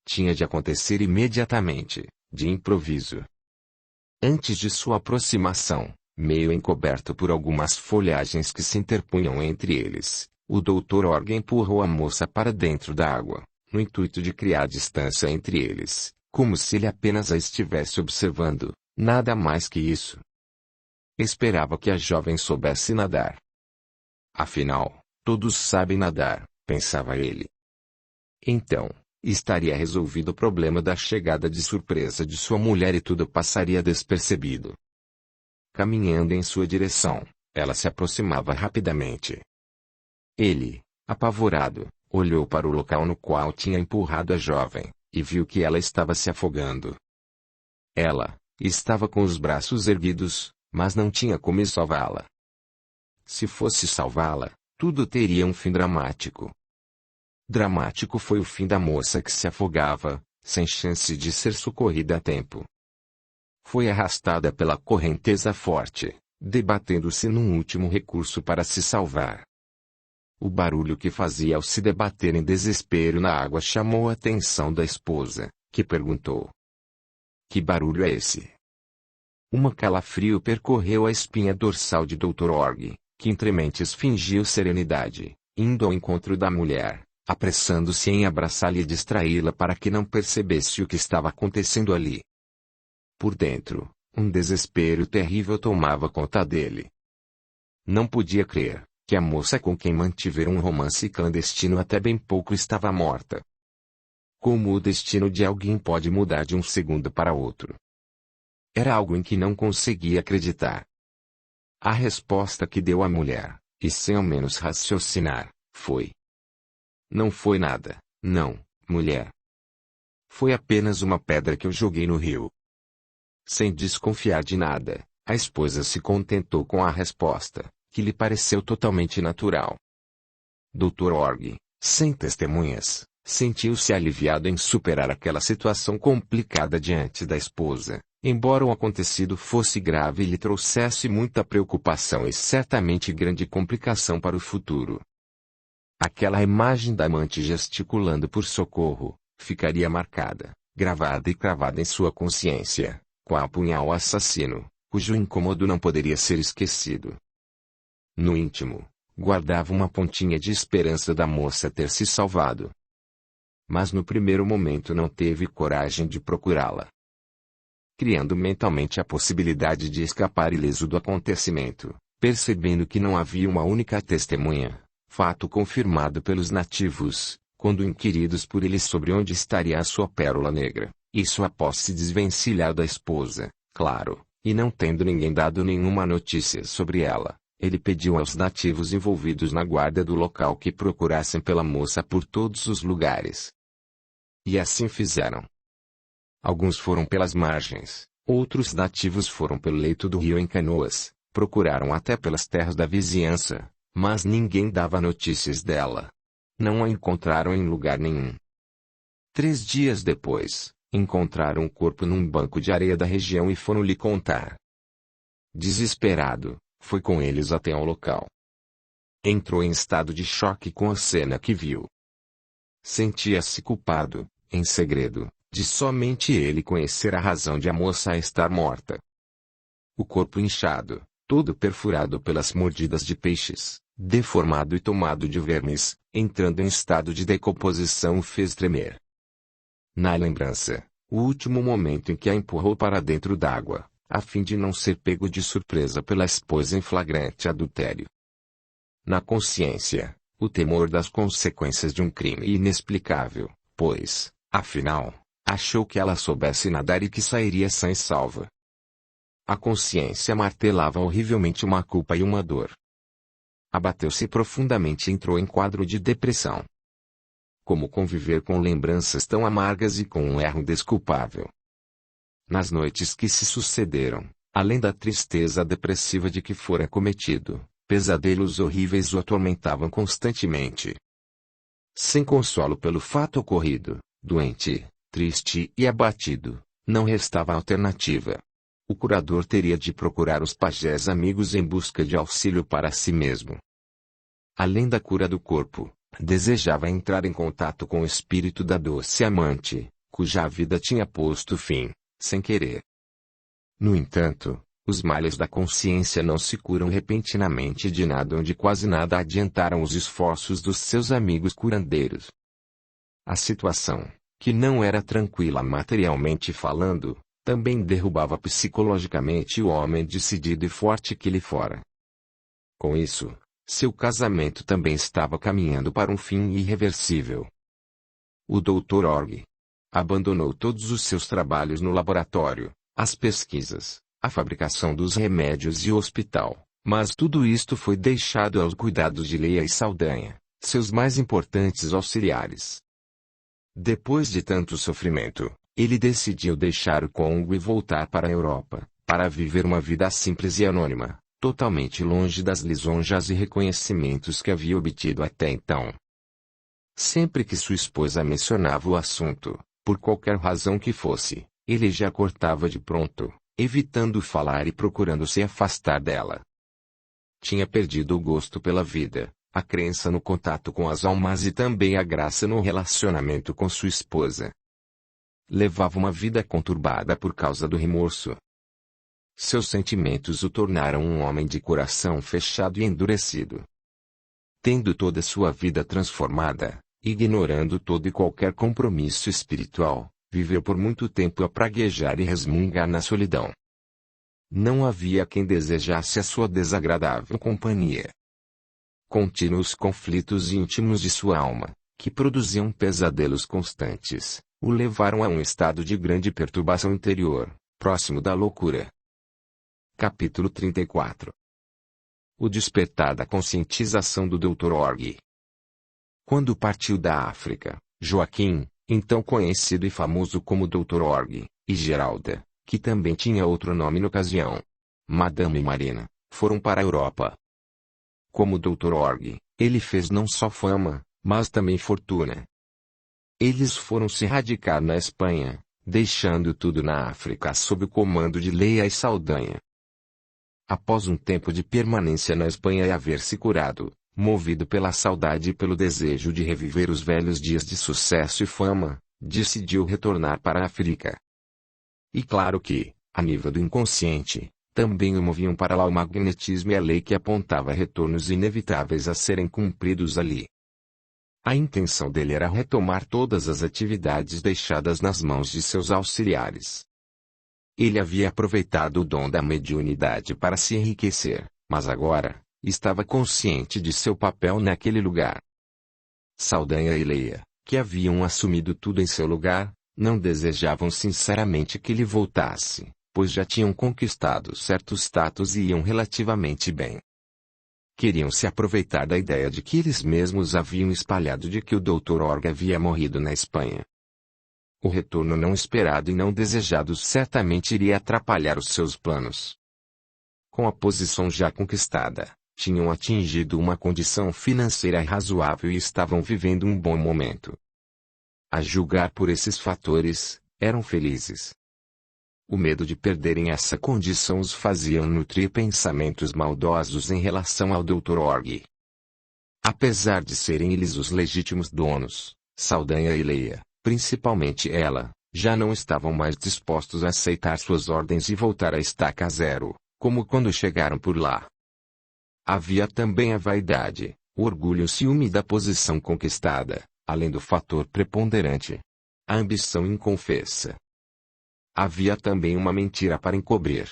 Tinha de acontecer imediatamente, de improviso. Antes de sua aproximação, meio encoberto por algumas folhagens que se interpunham entre eles, o Dr. Org empurrou a moça para dentro da água, no intuito de criar distância entre eles, como se ele apenas a estivesse observando, nada mais que isso. Esperava que a jovem soubesse nadar. Afinal, todos sabem nadar, pensava ele. Então, estaria resolvido o problema da chegada de surpresa de sua mulher e tudo passaria despercebido. Caminhando em sua direção, ela se aproximava rapidamente. Ele, apavorado, olhou para o local no qual tinha empurrado a jovem, e viu que ela estava se afogando. Ela estava com os braços erguidos, mas não tinha como salvá-la. Se fosse salvá-la, tudo teria um fim dramático. Dramático foi o fim da moça que se afogava, sem chance de ser socorrida a tempo. Foi arrastada pela correnteza forte, debatendo-se num último recurso para se salvar. O barulho que fazia ao se debater em desespero na água chamou a atenção da esposa, que perguntou: Que barulho é esse? Calafrio percorreu a espinha dorsal de Dr. Org, que entre mentes fingiu serenidade, indo ao encontro da mulher, apressando-se em abraçá-la e distraí-la para que não percebesse o que estava acontecendo ali. Por dentro, um desespero terrível tomava conta dele. Não podia crer que a moça com quem mantivera um romance clandestino até bem pouco estava morta. Como o destino de alguém pode mudar de um segundo para outro? Era algo em que não conseguia acreditar. A resposta que deu à mulher, e sem ao menos raciocinar, foi: Não foi nada, não, mulher. Foi apenas uma pedra que eu joguei no rio. Sem desconfiar de nada, a esposa se contentou com a resposta, que lhe pareceu totalmente natural. Dr. Org, sem testemunhas, sentiu-se aliviado em superar aquela situação complicada diante da esposa, embora o acontecido fosse grave e lhe trouxesse muita preocupação e certamente grande complicação para o futuro. Aquela imagem da amante gesticulando por socorro, ficaria marcada, gravada e cravada em sua consciência, qual punhal assassino, cujo incômodo não poderia ser esquecido. No íntimo, guardava uma pontinha de esperança da moça ter se salvado. Mas no primeiro momento não teve coragem de procurá-la. Criando mentalmente a possibilidade de escapar ileso do acontecimento, percebendo que não havia uma única testemunha, fato confirmado pelos nativos, quando inquiridos por eles sobre onde estaria a sua pérola negra, isso após se desvencilhar da esposa, claro, e não tendo ninguém dado nenhuma notícia sobre ela, ele pediu aos nativos envolvidos na guarda do local que procurassem pela moça por todos os lugares. E assim fizeram. Alguns foram pelas margens, outros nativos foram pelo leito do rio em canoas, procuraram até pelas terras da vizinhança, mas ninguém dava notícias dela. Não a encontraram em lugar nenhum. 3 dias depois, encontraram o corpo num banco de areia da região e foram lhe contar. Desesperado, foi com eles até ao local. Entrou em estado de choque com a cena que viu. Sentia-se culpado, em segredo, de somente ele conhecer a razão de a moça estar morta. O corpo inchado, todo perfurado pelas mordidas de peixes, deformado e tomado de vermes, entrando em estado de decomposição o fez tremer. Na lembrança, o último momento em que a empurrou para dentro d'água, a fim de não ser pego de surpresa pela esposa em flagrante adultério. Na consciência, o temor das consequências de um crime inexplicável, pois, afinal, achou que ela soubesse nadar e que sairia sã e salva. A consciência martelava horrivelmente uma culpa e uma dor. Abateu-se profundamente e entrou em quadro de depressão. Como conviver com lembranças tão amargas e com um erro desculpável? Nas noites que se sucederam, além da tristeza depressiva de que fora cometido, pesadelos horríveis o atormentavam constantemente. Sem consolo pelo fato ocorrido, doente, triste e abatido, não restava alternativa. O curador teria de procurar os pajés amigos em busca de auxílio para si mesmo. Além da cura do corpo, desejava entrar em contato com o espírito da doce amante, cuja vida tinha posto fim, sem querer. No entanto, os males da consciência não se curam repentinamente de nada onde quase nada adiantaram os esforços dos seus amigos curandeiros. A situação, que não era tranquila materialmente falando, também derrubava psicologicamente o homem decidido e forte que lhe fora. Com isso, seu casamento também estava caminhando para um fim irreversível. O Dr. Org abandonou todos os seus trabalhos no laboratório, as pesquisas, a fabricação dos remédios e o hospital, mas tudo isto foi deixado aos cuidados de Leia e Saldanha, seus mais importantes auxiliares. Depois de tanto sofrimento, ele decidiu deixar o Congo e voltar para a Europa, para viver uma vida simples e anônima, totalmente longe das lisonjas e reconhecimentos que havia obtido até então. Sempre que sua esposa mencionava o assunto, por qualquer razão que fosse, ele já cortava de pronto, evitando falar e procurando se afastar dela. Tinha perdido o gosto pela vida, a crença no contato com as almas e também a graça no relacionamento com sua esposa. Levava uma vida conturbada por causa do remorso. Seus sentimentos o tornaram um homem de coração fechado e endurecido. Tendo toda sua vida transformada, ignorando todo e qualquer compromisso espiritual, viveu por muito tempo a praguejar e resmungar na solidão. Não havia quem desejasse a sua desagradável companhia. Contínuos conflitos íntimos de sua alma, que produziam pesadelos constantes, o levaram a um estado de grande perturbação interior, próximo da loucura. Capítulo 34. O despertar da conscientização do Dr. Org. Quando partiu da África, Joaquim, então conhecido e famoso como Dr. Org, e Geralda, que também tinha outro nome na ocasião, Madame Marina, foram para a Europa. Como Dr. Org, ele fez não só fama, mas também fortuna. Eles foram se radicar na Espanha, deixando tudo na África sob o comando de Leia e Saldanha. Após um tempo de permanência na Espanha e haver se curado, movido pela saudade e pelo desejo de reviver os velhos dias de sucesso e fama, decidiu retornar para a África. E claro que, a nível do inconsciente, também o moviam para lá o magnetismo e a lei que apontava retornos inevitáveis a serem cumpridos ali. A intenção dele era retomar todas as atividades deixadas nas mãos de seus auxiliares. Ele havia aproveitado o dom da mediunidade para se enriquecer, mas agora, estava consciente de seu papel naquele lugar. Saldanha e Leia, que haviam assumido tudo em seu lugar, não desejavam sinceramente que ele voltasse, pois já tinham conquistado certo status e iam relativamente bem. Queriam se aproveitar da ideia de que eles mesmos haviam espalhado de que o Dr. Org havia morrido na Espanha. O retorno não esperado e não desejado certamente iria atrapalhar os seus planos. Com a posição já conquistada, tinham atingido uma condição financeira razoável e estavam vivendo um bom momento. A julgar por esses fatores, eram felizes. O medo de perderem essa condição os faziam nutrir pensamentos maldosos em relação ao Dr. Org. Apesar de serem eles os legítimos donos, Saldanha e Leia, principalmente ela, já não estavam mais dispostos a aceitar suas ordens e voltar à estaca zero, como quando chegaram por lá. Havia também a vaidade, o orgulho e o ciúme da posição conquistada, além do fator preponderante, a ambição inconfessa. Havia também uma mentira para encobrir.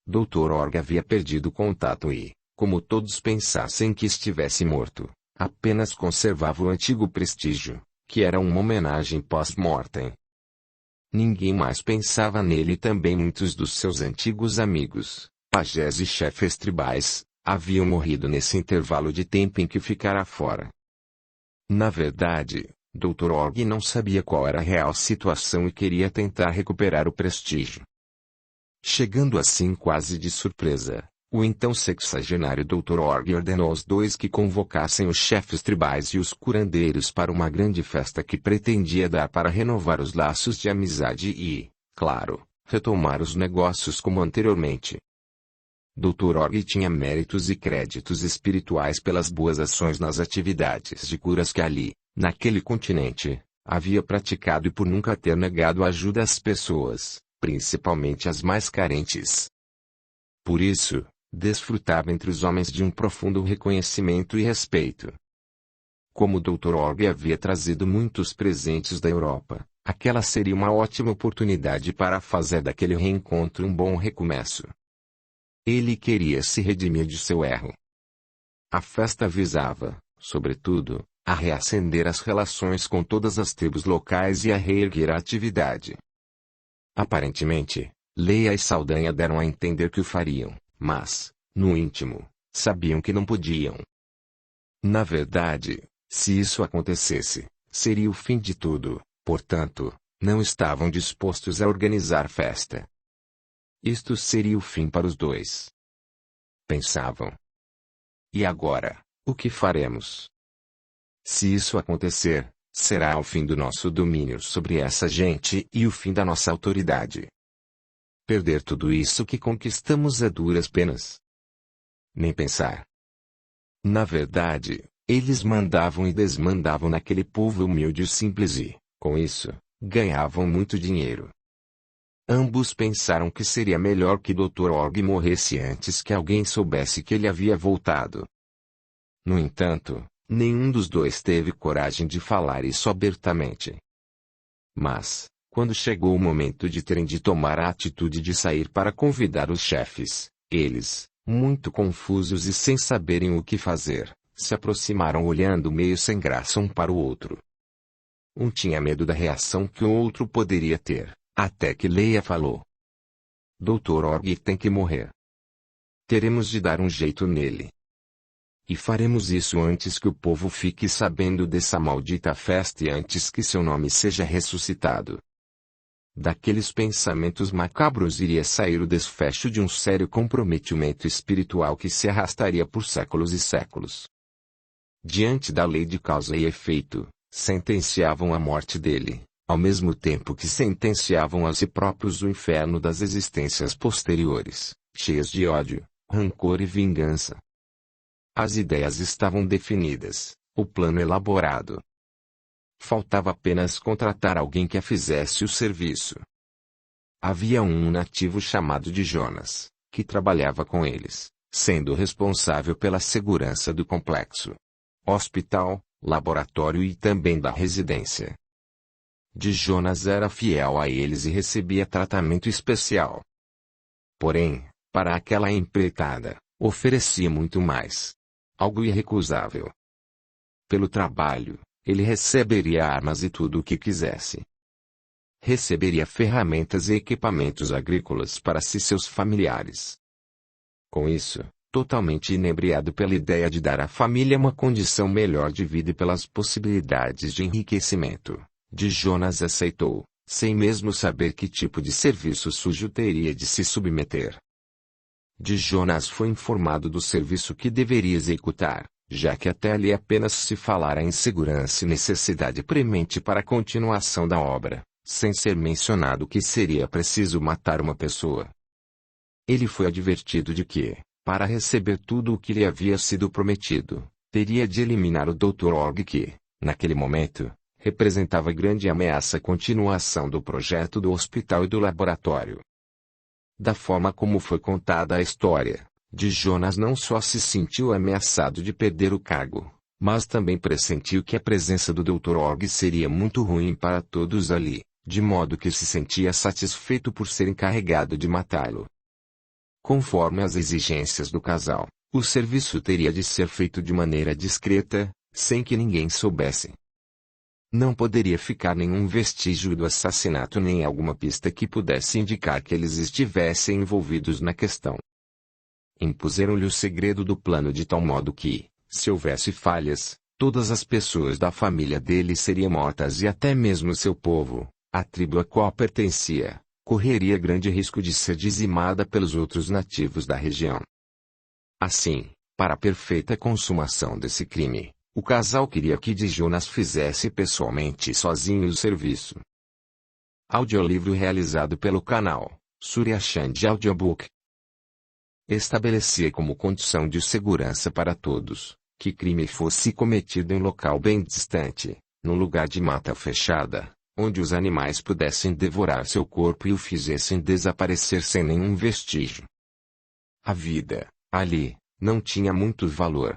Dr. Org havia perdido contato e, como todos pensassem que estivesse morto, apenas conservava o antigo prestígio, que era uma homenagem pós-mortem. Ninguém mais pensava nele e também muitos dos seus antigos amigos, pajés e chefes tribais, haviam morrido nesse intervalo de tempo em que ficara fora. Na verdade, Dr. Org não sabia qual era a real situação e queria tentar recuperar o prestígio. Chegando assim quase de surpresa, o então sexagenário Dr. Org ordenou aos dois que convocassem os chefes tribais e os curandeiros para uma grande festa que pretendia dar para renovar os laços de amizade e, claro, retomar os negócios como anteriormente. Dr. Org tinha méritos e créditos espirituais pelas boas ações nas atividades de curas que ali, naquele continente, havia praticado e por nunca ter negado ajuda às pessoas, principalmente as mais carentes. Por isso, desfrutava entre os homens de um profundo reconhecimento e respeito. Como o Dr. Org havia trazido muitos presentes da Europa, aquela seria uma ótima oportunidade para fazer daquele reencontro um bom recomeço. Ele queria se redimir de seu erro. A festa visava, sobretudo, a reacender as relações com todas as tribos locais e a reerguer a atividade. Aparentemente, Leia e Saldanha deram a entender que o fariam, mas, no íntimo, sabiam que não podiam. Na verdade, se isso acontecesse, seria o fim de tudo, portanto, não estavam dispostos a organizar festa. Isto seria o fim para os dois. Pensavam. E agora, o que faremos? Se isso acontecer, será o fim do nosso domínio sobre essa gente e o fim da nossa autoridade. Perder tudo isso que conquistamos a duras penas. Nem pensar. Na verdade, eles mandavam e desmandavam naquele povo humilde e simples e, com isso, ganhavam muito dinheiro. Ambos pensaram que seria melhor que Dr. Org morresse antes que alguém soubesse que ele havia voltado. No entanto, nenhum dos dois teve coragem de falar isso abertamente. Mas, quando chegou o momento de terem de tomar a atitude de sair para convidar os chefes, eles, muito confusos e sem saberem o que fazer, se aproximaram olhando meio sem graça um para o outro. Um tinha medo da reação que o outro poderia ter. Até que Leia falou. Dr. Org tem que morrer. Teremos de dar um jeito nele. E faremos isso antes que o povo fique sabendo dessa maldita festa e antes que seu nome seja ressuscitado. Daqueles pensamentos macabros iria sair o desfecho de um sério comprometimento espiritual que se arrastaria por séculos e séculos. Diante da lei de causa e efeito, sentenciavam a morte dele, ao mesmo tempo que sentenciavam a si próprios o inferno das existências posteriores, cheias de ódio, rancor e vingança. As ideias estavam definidas, o plano elaborado. Faltava apenas contratar alguém que a fizesse o serviço. Havia um nativo chamado de Jonas, que trabalhava com eles, sendo responsável pela segurança do complexo, hospital, laboratório e também da residência. Jonas era fiel a eles e recebia tratamento especial. Porém, para aquela empreitada, oferecia muito mais. Algo irrecusável. Pelo trabalho, ele receberia armas e tudo o que quisesse. Receberia ferramentas e equipamentos agrícolas para si e seus familiares. Com isso, totalmente inebriado pela ideia de dar à família uma condição melhor de vida e pelas possibilidades de enriquecimento, Jonas aceitou, sem mesmo saber que tipo de serviço sujo teria de se submeter. Jonas foi informado do serviço que deveria executar, já que até ali apenas se falara em segurança e necessidade premente para a continuação da obra, sem ser mencionado que seria preciso matar uma pessoa. Ele foi advertido de que, para receber tudo o que lhe havia sido prometido, teria de eliminar o Dr. Org que, naquele momento, representava grande ameaça à continuação do projeto do hospital e do laboratório. Da forma como foi contada a história, Jonas não só se sentiu ameaçado de perder o cargo, mas também pressentiu que a presença do Dr. Org seria muito ruim para todos ali, de modo que se sentia satisfeito por ser encarregado de matá-lo. Conforme as exigências do casal, o serviço teria de ser feito de maneira discreta, sem que ninguém soubesse. Não poderia ficar nenhum vestígio do assassinato nem alguma pista que pudesse indicar que eles estivessem envolvidos na questão. Impuseram-lhe o segredo do plano de tal modo que, se houvesse falhas, todas as pessoas da família dele seriam mortas e até mesmo seu povo, a tribo a qual pertencia, correria grande risco de ser dizimada pelos outros nativos da região. Assim, para a perfeita consumação desse crime, o casal queria que Jonas fizesse pessoalmente sozinho o serviço. Audiolivro realizado pelo canal Surya Chand Audiobook. Estabelecia como condição de segurança para todos, que crime fosse cometido em local bem distante, no lugar de mata fechada, onde os animais pudessem devorar seu corpo e o fizessem desaparecer sem nenhum vestígio. A vida, ali, não tinha muito valor.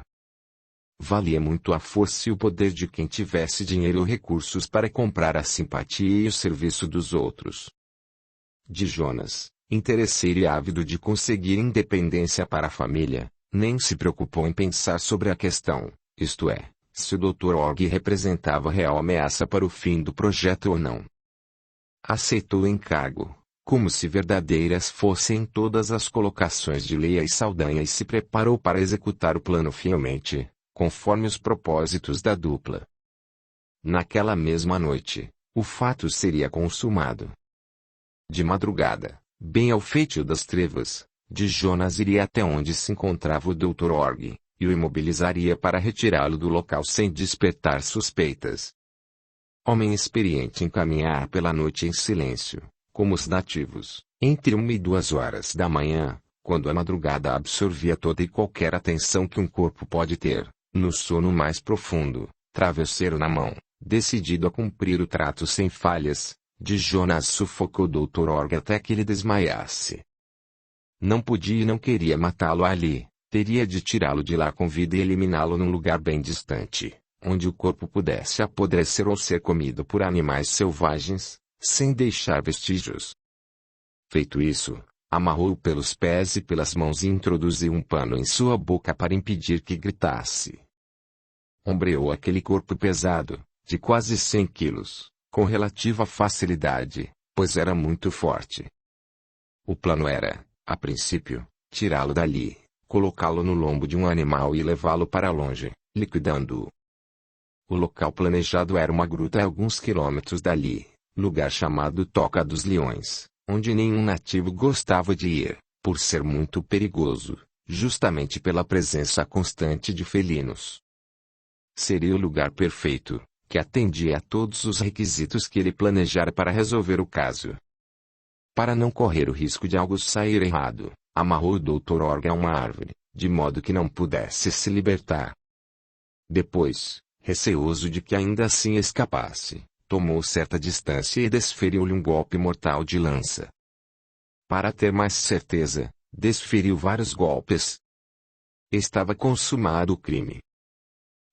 Valia muito a força e o poder de quem tivesse dinheiro ou recursos para comprar a simpatia e o serviço dos outros. Jonas, interesseiro e ávido de conseguir independência para a família, nem se preocupou em pensar sobre a questão, isto é, se o Dr. Org representava real ameaça para o fim do projeto ou não. Aceitou o encargo, como se verdadeiras fossem todas as colocações de Leia e Saldanha e se preparou para executar o plano fielmente, conforme os propósitos da dupla. Naquela mesma noite, o fato seria consumado. De madrugada, bem ao feitio das trevas, Jonas iria até onde se encontrava o Dr. Org, e o imobilizaria para retirá-lo do local sem despertar suspeitas. Homem experiente em caminhar pela noite em silêncio, como os nativos, entre 1 e 2 horas da manhã, quando a madrugada absorvia toda e qualquer atenção que um corpo pode ter, no sono mais profundo, travesseiro na mão, decidido a cumprir o trato sem falhas, Jonas sufocou o Dr. Org até que ele desmaiasse. Não podia e não queria matá-lo ali, teria de tirá-lo de lá com vida e eliminá-lo num lugar bem distante, onde o corpo pudesse apodrecer ou ser comido por animais selvagens, sem deixar vestígios. Feito isso, amarrou-o pelos pés e pelas mãos e introduziu um pano em sua boca para impedir que gritasse. Ombreou aquele corpo pesado, de quase 100 quilos, com relativa facilidade, pois era muito forte. O plano era, a princípio, tirá-lo dali, colocá-lo no lombo de um animal e levá-lo para longe, liquidando-o. O local planejado era uma gruta a alguns quilômetros dali, lugar chamado Toca dos Leões, onde nenhum nativo gostava de ir, por ser muito perigoso, justamente pela presença constante de felinos. Seria o lugar perfeito, que atendia a todos os requisitos que ele planejara para resolver o caso. Para não correr o risco de algo sair errado, amarrou o Dr. Org a uma árvore, de modo que não pudesse se libertar. Depois, receoso de que ainda assim escapasse, tomou certa distância e desferiu-lhe um golpe mortal de lança. Para ter mais certeza, desferiu vários golpes. Estava consumado o crime.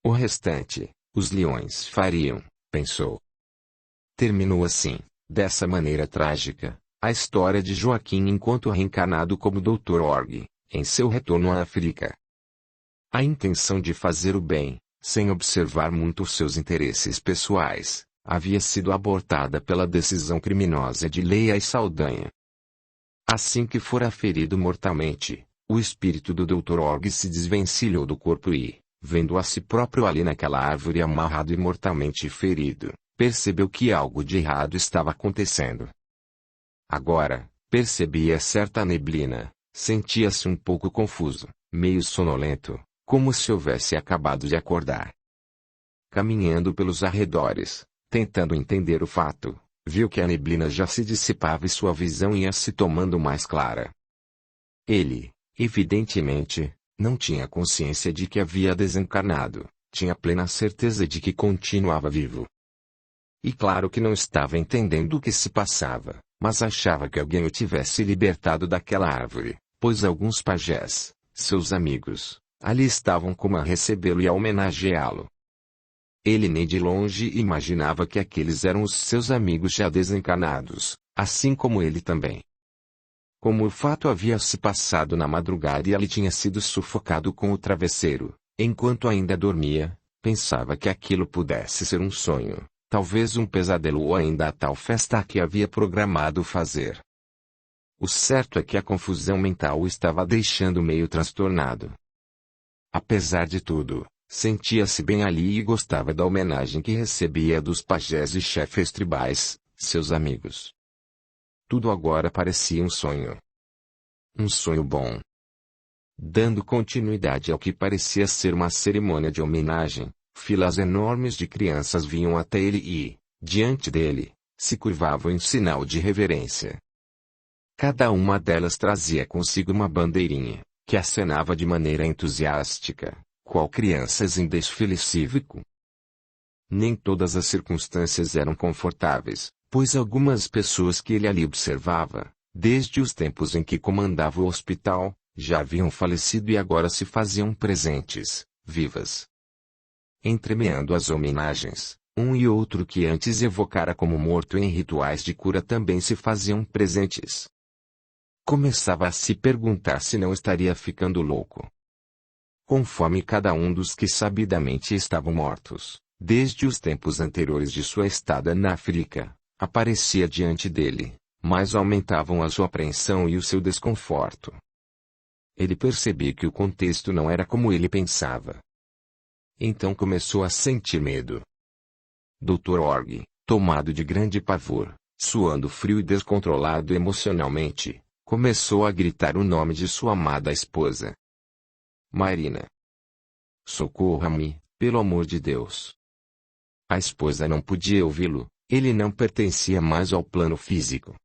O restante, os leões fariam, pensou. Terminou assim, dessa maneira trágica, a história de Joaquim enquanto reencarnado como Dr. Org, em seu retorno à África. A intenção de fazer o bem, sem observar muito os seus interesses pessoais, havia sido abortada pela decisão criminosa de Leia e Saldanha. Assim que fora ferido mortalmente, o espírito do Dr. Org se desvencilhou do corpo e, vendo a si próprio ali naquela árvore amarrado e mortalmente ferido, percebeu que algo de errado estava acontecendo. Agora, percebia certa neblina, sentia-se um pouco confuso, meio sonolento, como se houvesse acabado de acordar. Caminhando pelos arredores, tentando entender o fato, viu que a neblina já se dissipava e sua visão ia se tomando mais clara. Ele, evidentemente, não tinha consciência de que havia desencarnado, tinha plena certeza de que continuava vivo. E claro que não estava entendendo o que se passava, mas achava que alguém o tivesse libertado daquela árvore, pois alguns pajés, seus amigos, ali estavam como a recebê-lo e a homenageá-lo. Ele nem de longe imaginava que aqueles eram os seus amigos já desencarnados, assim como ele também. Como o fato havia se passado na madrugada e ele tinha sido sufocado com o travesseiro, enquanto ainda dormia, pensava que aquilo pudesse ser um sonho, talvez um pesadelo ou ainda a tal festa que havia programado fazer. O certo é que a confusão mental o estava deixando meio transtornado. Apesar de tudo, sentia-se bem ali e gostava da homenagem que recebia dos pajés e chefes tribais, seus amigos. Tudo agora parecia um sonho. Um sonho bom. Dando continuidade ao que parecia ser uma cerimônia de homenagem, filas enormes de crianças vinham até ele e, diante dele, se curvavam em sinal de reverência. Cada uma delas trazia consigo uma bandeirinha, que acenava de maneira entusiástica, qual crianças em desfile cívico. Nem todas as circunstâncias eram confortáveis, pois algumas pessoas que ele ali observava, desde os tempos em que comandava o hospital, já haviam falecido e agora se faziam presentes, vivas. Entremeando as homenagens, um e outro que antes evocara como morto em rituais de cura também se faziam presentes. Começava a se perguntar se não estaria ficando louco. Conforme cada um dos que sabidamente estavam mortos, desde os tempos anteriores de sua estada na África, aparecia diante dele, mais aumentavam a sua apreensão e o seu desconforto. Ele percebia que o contexto não era como ele pensava. Então começou a sentir medo. Dr. Org, tomado de grande pavor, suando frio e descontrolado emocionalmente, começou a gritar o nome de sua amada esposa. Marina. Socorra-me, pelo amor de Deus. A esposa não podia ouvi-lo, ele não pertencia mais ao plano físico.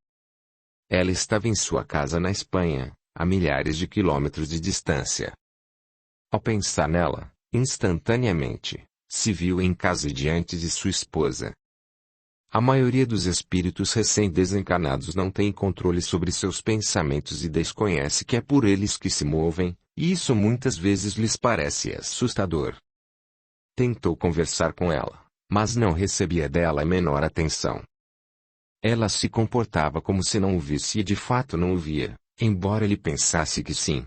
Ela estava em sua casa na Espanha, a milhares de quilômetros de distância. Ao pensar nela, instantaneamente, se viu em casa diante de sua esposa. A maioria dos espíritos recém-desencarnados não tem controle sobre seus pensamentos e desconhece que é por eles que se movem, e isso muitas vezes lhes parece assustador. Tentou conversar com ela, mas não recebia dela a menor atenção. Ela se comportava como se não o visse e de fato não o via, embora ele pensasse que sim.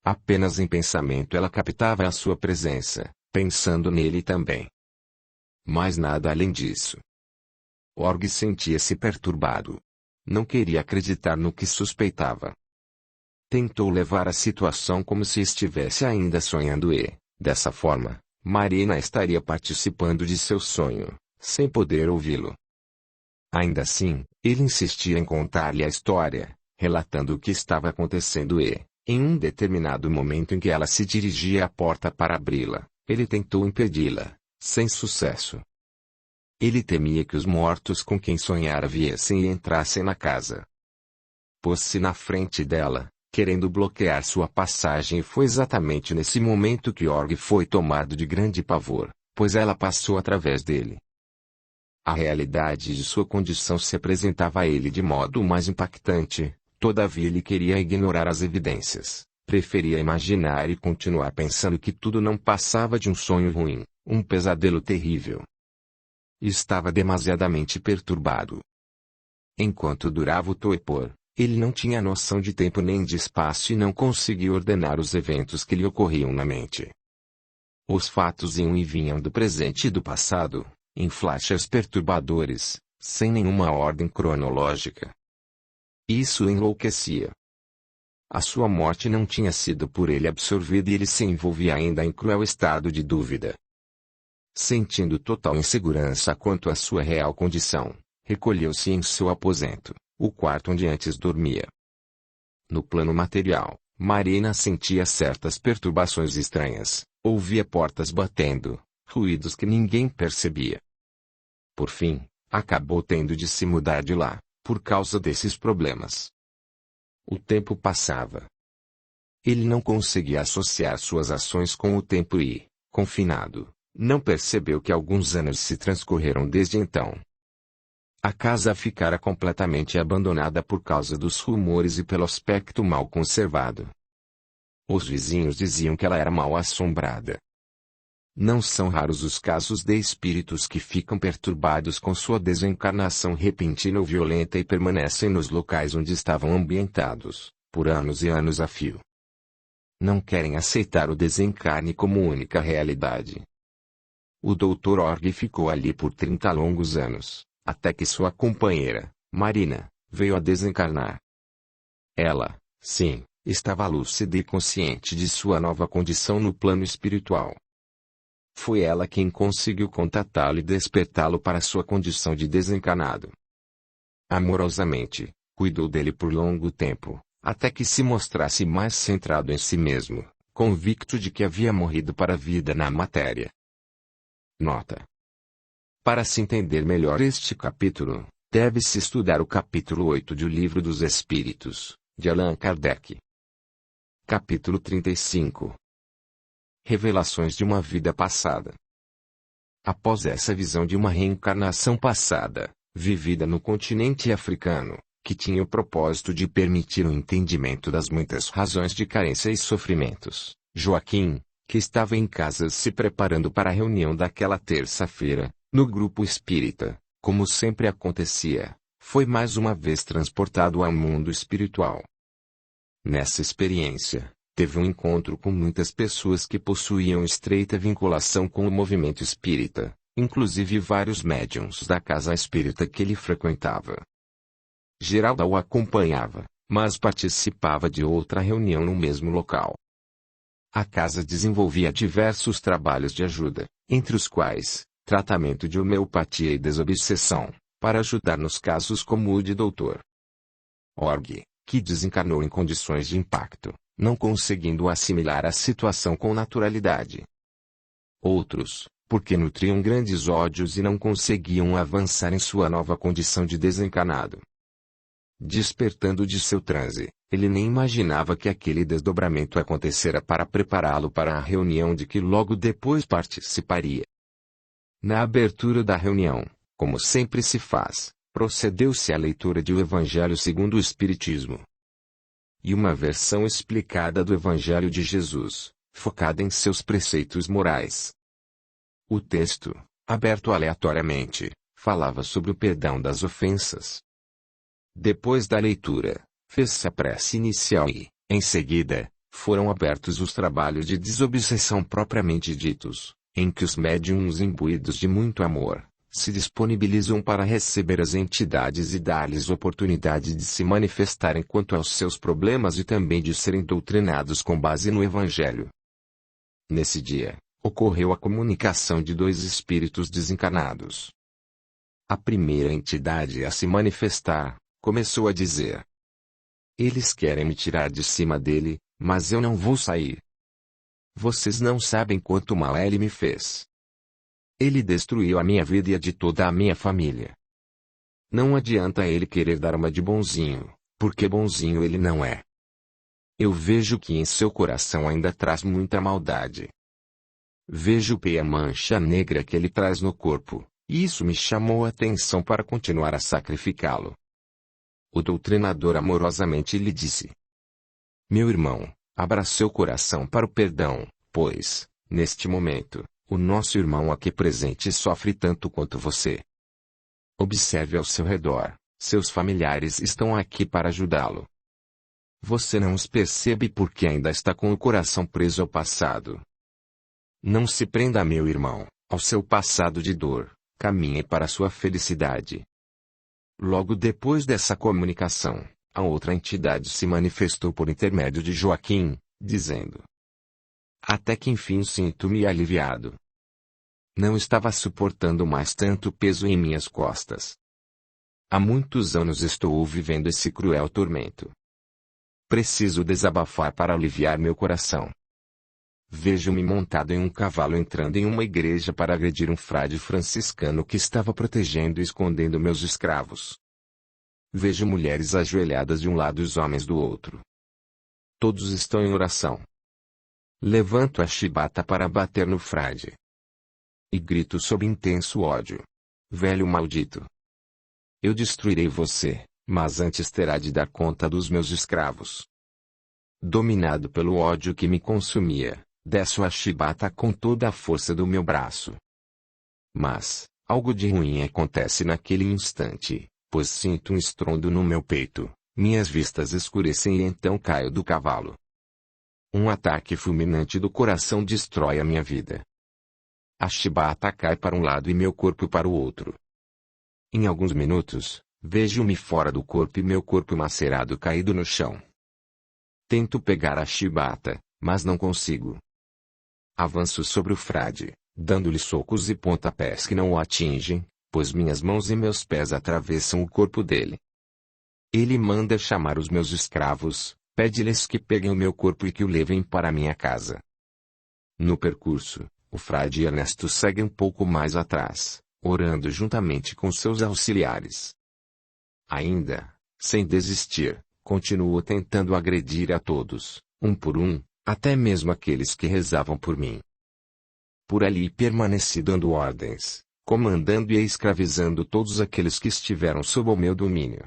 Apenas em pensamento ela captava a sua presença, pensando nele também. Mas nada além disso. Org sentia-se perturbado. Não queria acreditar no que suspeitava. Tentou levar a situação como se estivesse ainda sonhando e, dessa forma, Marina estaria participando de seu sonho, sem poder ouvi-lo. Ainda assim, ele insistia em contar-lhe a história, relatando o que estava acontecendo e, em um determinado momento em que ela se dirigia à porta para abri-la, ele tentou impedi-la, sem sucesso. Ele temia que os mortos com quem sonhara viessem e entrassem na casa. Pôs-se na frente dela, querendo bloquear sua passagem e foi exatamente nesse momento que Org foi tomado de grande pavor, pois ela passou através dele. A realidade de sua condição se apresentava a ele de modo mais impactante, Todavia ele queria ignorar as evidências, preferia imaginar e continuar pensando que tudo não passava de um sonho ruim, um pesadelo terrível. Estava demasiadamente perturbado. Enquanto durava o torpor, ele não tinha noção de tempo nem de espaço e não conseguia ordenar os eventos que lhe ocorriam na mente. Os fatos iam e vinham do presente e do passado, em flashes perturbadores, sem nenhuma ordem cronológica. Isso o enlouquecia. A sua morte não tinha sido por ele absorvida e ele se envolvia ainda em cruel estado de dúvida. Sentindo total insegurança quanto à sua real condição, recolheu-se em seu aposento, o quarto onde antes dormia. No plano material, Marina sentia certas perturbações estranhas, ouvia portas batendo, ruídos que ninguém percebia. Por fim, acabou tendo de se mudar de lá, por causa desses problemas. O tempo passava. Ele não conseguia associar suas ações com o tempo e, confinado, não percebeu que alguns anos se transcorreram desde então. A casa ficara completamente abandonada por causa dos rumores e pelo aspecto mal conservado. Os vizinhos diziam que ela era mal assombrada. Não são raros os casos de espíritos que ficam perturbados com sua desencarnação repentina ou violenta e permanecem nos locais onde estavam ambientados, por anos e anos a fio. Não querem aceitar o desencarne como única realidade. O Dr. Org ficou ali por 30 longos anos, até que sua companheira, Marina, veio a desencarnar. Ela, sim, estava lúcida e consciente de sua nova condição no plano espiritual. Foi ela quem conseguiu contatá-lo e despertá-lo para sua condição de desencarnado. Amorosamente, cuidou dele por longo tempo, até que se mostrasse mais centrado em si mesmo, convicto de que havia morrido para a vida na matéria. Nota: para se entender melhor este capítulo, deve-se estudar o capítulo 8 de O Livro dos Espíritos, de Allan Kardec. Capítulo 35. Revelações de uma vida passada. Após essa visão de uma reencarnação passada, vivida no continente africano, que tinha o propósito de permitir o entendimento das muitas razões de carência e sofrimentos, Joaquim, que estava em casa se preparando para a reunião daquela terça-feira, no grupo espírita, como sempre acontecia, foi mais uma vez transportado ao mundo espiritual. Nessa experiência, teve um encontro com muitas pessoas que possuíam estreita vinculação com o movimento espírita, inclusive vários médiuns da casa espírita que ele frequentava. Geralda o acompanhava, mas participava de outra reunião no mesmo local. A casa desenvolvia diversos trabalhos de ajuda, entre os quais, tratamento de homeopatia e desobsessão, para ajudar nos casos como o de Dr. Org, que desencarnou em condições de impacto, não conseguindo assimilar a situação com naturalidade. Outros, porque nutriam grandes ódios e não conseguiam avançar em sua nova condição de desencarnado. Despertando de seu transe, ele nem imaginava que aquele desdobramento acontecera para prepará-lo para a reunião de que logo depois participaria. Na abertura da reunião, como sempre se faz, procedeu-se à leitura de O Evangelho segundo o Espiritismo. E uma versão explicada do Evangelho de Jesus, focada em seus preceitos morais. O texto, aberto aleatoriamente, falava sobre o perdão das ofensas. Depois da leitura, fez-se a prece inicial e, em seguida, foram abertos os trabalhos de desobsessão propriamente ditos, em que os médiuns imbuídos de muito amor, se disponibilizam para receber as entidades e dar-lhes oportunidade de se manifestarem quanto aos seus problemas e também de serem doutrinados com base no Evangelho. Nesse dia, ocorreu a comunicação de dois espíritos desencarnados. A primeira entidade a se manifestar, começou a dizer: eles querem me tirar de cima dele, mas eu não vou sair. Vocês não sabem quanto mal ele me fez. Ele destruiu a minha vida e a de toda a minha família. Não adianta ele querer dar uma de bonzinho, porque bonzinho ele não é. Eu vejo que em seu coração ainda traz muita maldade. Vejo a mancha negra que ele traz no corpo, e isso me chamou a atenção para continuar a sacrificá-lo. O doutrinador amorosamente lhe disse: Meu irmão, abra seu coração para o perdão, pois, neste momento, o nosso irmão aqui presente sofre tanto quanto você. Observe ao seu redor, seus familiares estão aqui para ajudá-lo. Você não os percebe porque ainda está com o coração preso ao passado. Não se prenda, meu irmão, ao seu passado de dor, caminhe para a sua felicidade. Logo depois dessa comunicação, a outra entidade se manifestou por intermédio de Joaquim, dizendo: Até que enfim sinto-me aliviado. Não estava suportando mais tanto peso em minhas costas. Há muitos anos estou vivendo esse cruel tormento. Preciso desabafar para aliviar meu coração. Vejo-me montado em um cavalo entrando em uma igreja para agredir um frade franciscano que estava protegendo e escondendo meus escravos. Vejo mulheres ajoelhadas de um lado e os homens do outro. Todos estão em oração. Levanto a chibata para bater no frade. E grito sob intenso ódio: Velho maldito! Eu destruirei você, mas antes terá de dar conta dos meus escravos. Dominado pelo ódio que me consumia, desço a chibata com toda a força do meu braço. Mas, algo de ruim acontece naquele instante, pois sinto um estrondo no meu peito, minhas vistas escurecem e então caio do cavalo. Um ataque fulminante do coração destrói a minha vida. A chibata cai para um lado e meu corpo para o outro. Em alguns minutos, vejo-me fora do corpo e meu corpo macerado caído no chão. Tento pegar a chibata, mas não consigo. Avanço sobre o frade, dando-lhe socos e pontapés que não o atingem, pois minhas mãos e meus pés atravessam o corpo dele. Ele manda chamar os meus escravos, pede-lhes que peguem o meu corpo e que o levem para minha casa. No percurso, o frade Ernesto segue um pouco mais atrás, orando juntamente com seus auxiliares. Ainda, sem desistir, continuo tentando agredir a todos, um por um, até mesmo aqueles que rezavam por mim. Por ali permaneci dando ordens, comandando e escravizando todos aqueles que estiveram sob o meu domínio.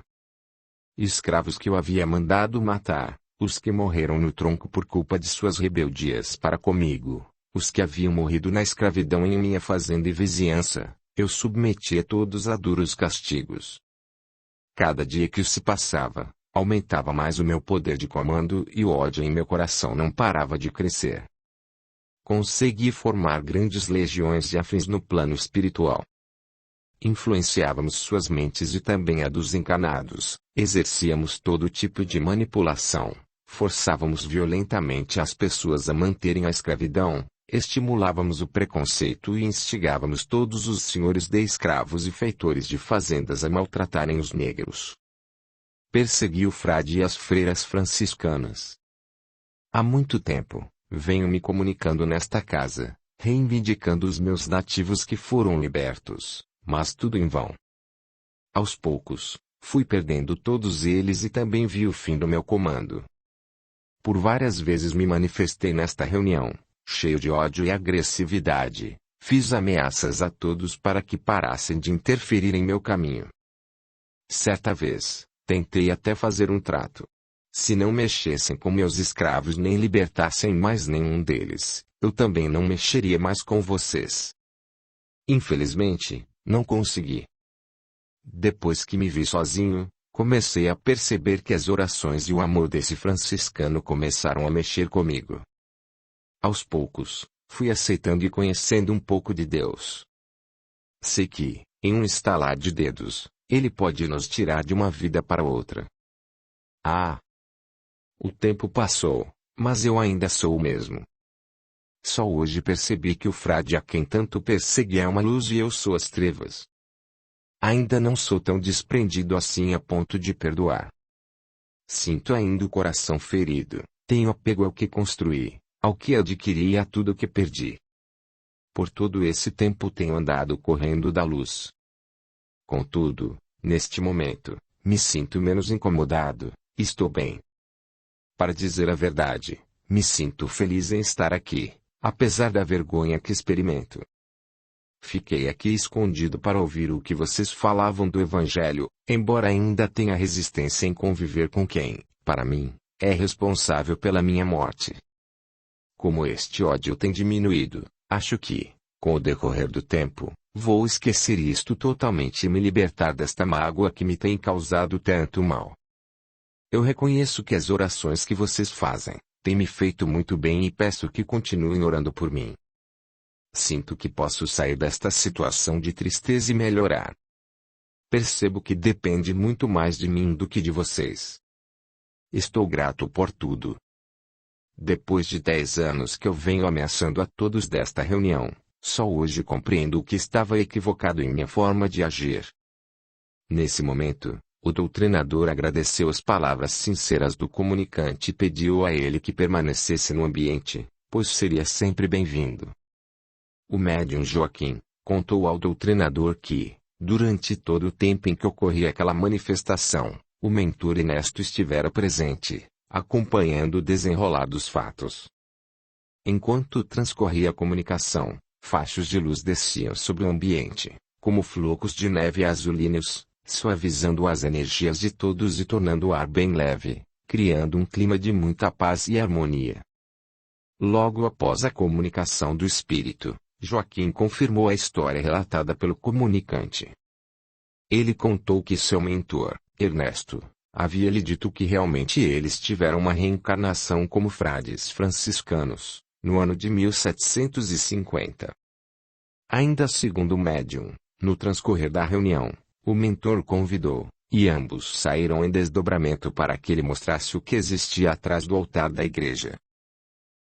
Escravos que eu havia mandado matar, os que morreram no tronco por culpa de suas rebeldias para comigo, os que haviam morrido na escravidão em minha fazenda e vizinhança, eu submetia todos a duros castigos. Cada dia que se passava, aumentava mais o meu poder de comando e o ódio em meu coração não parava de crescer. Consegui formar grandes legiões de afins no plano espiritual. Influenciávamos suas mentes e também a dos encanados, exercíamos todo tipo de manipulação, forçávamos violentamente as pessoas a manterem a escravidão, estimulávamos o preconceito e instigávamos todos os senhores de escravos e feitores de fazendas a maltratarem os negros. Persegui o frade e as freiras franciscanas. Há muito tempo, venho me comunicando nesta casa, reivindicando os meus nativos que foram libertos, mas tudo em vão. Aos poucos, fui perdendo todos eles e também vi o fim do meu comando. Por várias vezes me manifestei nesta reunião, cheio de ódio e agressividade, fiz ameaças a todos para que parassem de interferir em meu caminho. Certa vez, tentei até fazer um trato. Se não mexessem com meus escravos nem libertassem mais nenhum deles, eu também não mexeria mais com vocês. Infelizmente, não consegui. Depois que me vi sozinho, comecei a perceber que as orações e o amor desse franciscano começaram a mexer comigo. Aos poucos, fui aceitando e conhecendo um pouco de Deus. Sei que, em um estalar de dedos, Ele pode nos tirar de uma vida para outra. Ah! O tempo passou, mas eu ainda sou o mesmo. Só hoje percebi que o frade a quem tanto persegui é uma luz e eu sou as trevas. Ainda não sou tão desprendido assim a ponto de perdoar. Sinto ainda o coração ferido, tenho apego ao que construí, ao que adquiri e a tudo que perdi. Por todo esse tempo tenho andado correndo da luz. Contudo, neste momento, me sinto menos incomodado, estou bem. Para dizer a verdade, me sinto feliz em estar aqui, apesar da vergonha que experimento. Fiquei aqui escondido para ouvir o que vocês falavam do Evangelho, embora ainda tenha resistência em conviver com quem, para mim, é responsável pela minha morte. Como este ódio tem diminuído, acho que, com o decorrer do tempo, vou esquecer isto totalmente e me libertar desta mágoa que me tem causado tanto mal. Eu reconheço que as orações que vocês fazem têm me feito muito bem e peço que continuem orando por mim. Sinto que posso sair desta situação de tristeza e melhorar. Percebo que depende muito mais de mim do que de vocês. Estou grato por tudo. Depois de 10 anos que eu venho ameaçando a todos desta reunião, só hoje compreendo o que estava equivocado em minha forma de agir. Nesse momento, o doutrinador agradeceu as palavras sinceras do comunicante e pediu a ele que permanecesse no ambiente, pois seria sempre bem-vindo. O médium Joaquim contou ao doutrinador que, durante todo o tempo em que ocorria aquela manifestação, o mentor Ernesto estivera presente, acompanhando o desenrolar dos fatos. Enquanto transcorria a comunicação, fachos de luz desciam sobre o ambiente, como flocos de neve azulíneos, suavizando as energias de todos e tornando o ar bem leve, criando um clima de muita paz e harmonia. Logo após a comunicação do espírito, Joaquim confirmou a história relatada pelo comunicante. Ele contou que seu mentor, Ernesto, havia lhe dito que realmente eles tiveram uma reencarnação como frades franciscanos, no ano de 1750. Ainda segundo o médium, no transcorrer da reunião, o mentor convidou, e ambos saíram em desdobramento para que ele mostrasse o que existia atrás do altar da igreja.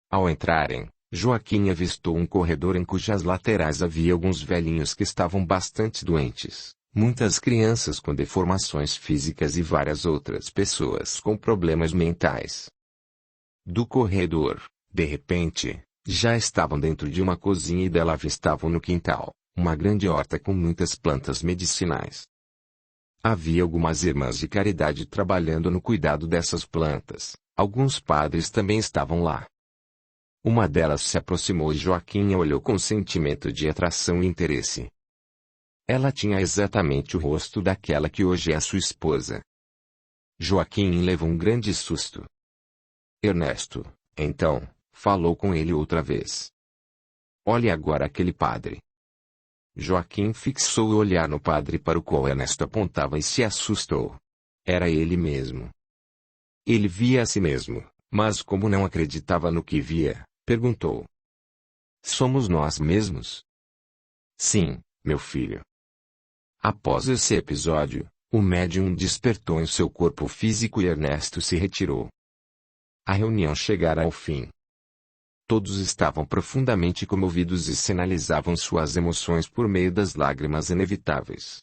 Ao entrarem, Joaquim avistou um corredor em cujas laterais havia alguns velhinhos que estavam bastante doentes, muitas crianças com deformações físicas e várias outras pessoas com problemas mentais. Do corredor, de repente, já estavam dentro de uma cozinha e dela avistavam no quintal uma grande horta com muitas plantas medicinais. Havia algumas irmãs de caridade trabalhando no cuidado dessas plantas, alguns padres também estavam lá. Uma delas se aproximou e Joaquim a olhou com sentimento de atração e interesse. Ela tinha exatamente o rosto daquela que hoje é sua esposa. Joaquim levou um grande susto. Ernesto, então, falou com ele outra vez. Olhe agora aquele padre. Joaquim fixou o olhar no padre para o qual Ernesto apontava e se assustou. Era ele mesmo. Ele via a si mesmo, mas como não acreditava no que via, perguntou. Somos nós mesmos? Sim, meu filho. Após esse episódio, o médium despertou em seu corpo físico e Ernesto se retirou. A reunião chegara ao fim. Todos estavam profundamente comovidos e sinalizavam suas emoções por meio das lágrimas inevitáveis.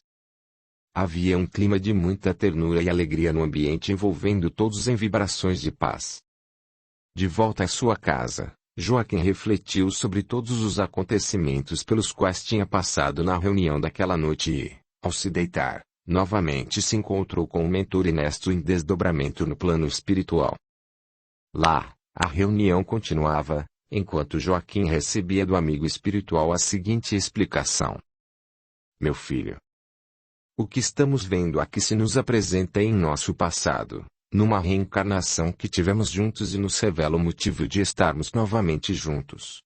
Havia um clima de muita ternura e alegria no ambiente envolvendo todos em vibrações de paz. De volta à sua casa, Joaquim refletiu sobre todos os acontecimentos pelos quais tinha passado na reunião daquela noite e, ao se deitar, novamente se encontrou com o mentor Ernesto em desdobramento no plano espiritual. Lá, a reunião continuava, enquanto Joaquim recebia do amigo espiritual a seguinte explicação. Meu filho, o que estamos vendo aqui se nos apresenta em nosso passado, numa reencarnação que tivemos juntos e nos revela o motivo de estarmos novamente juntos.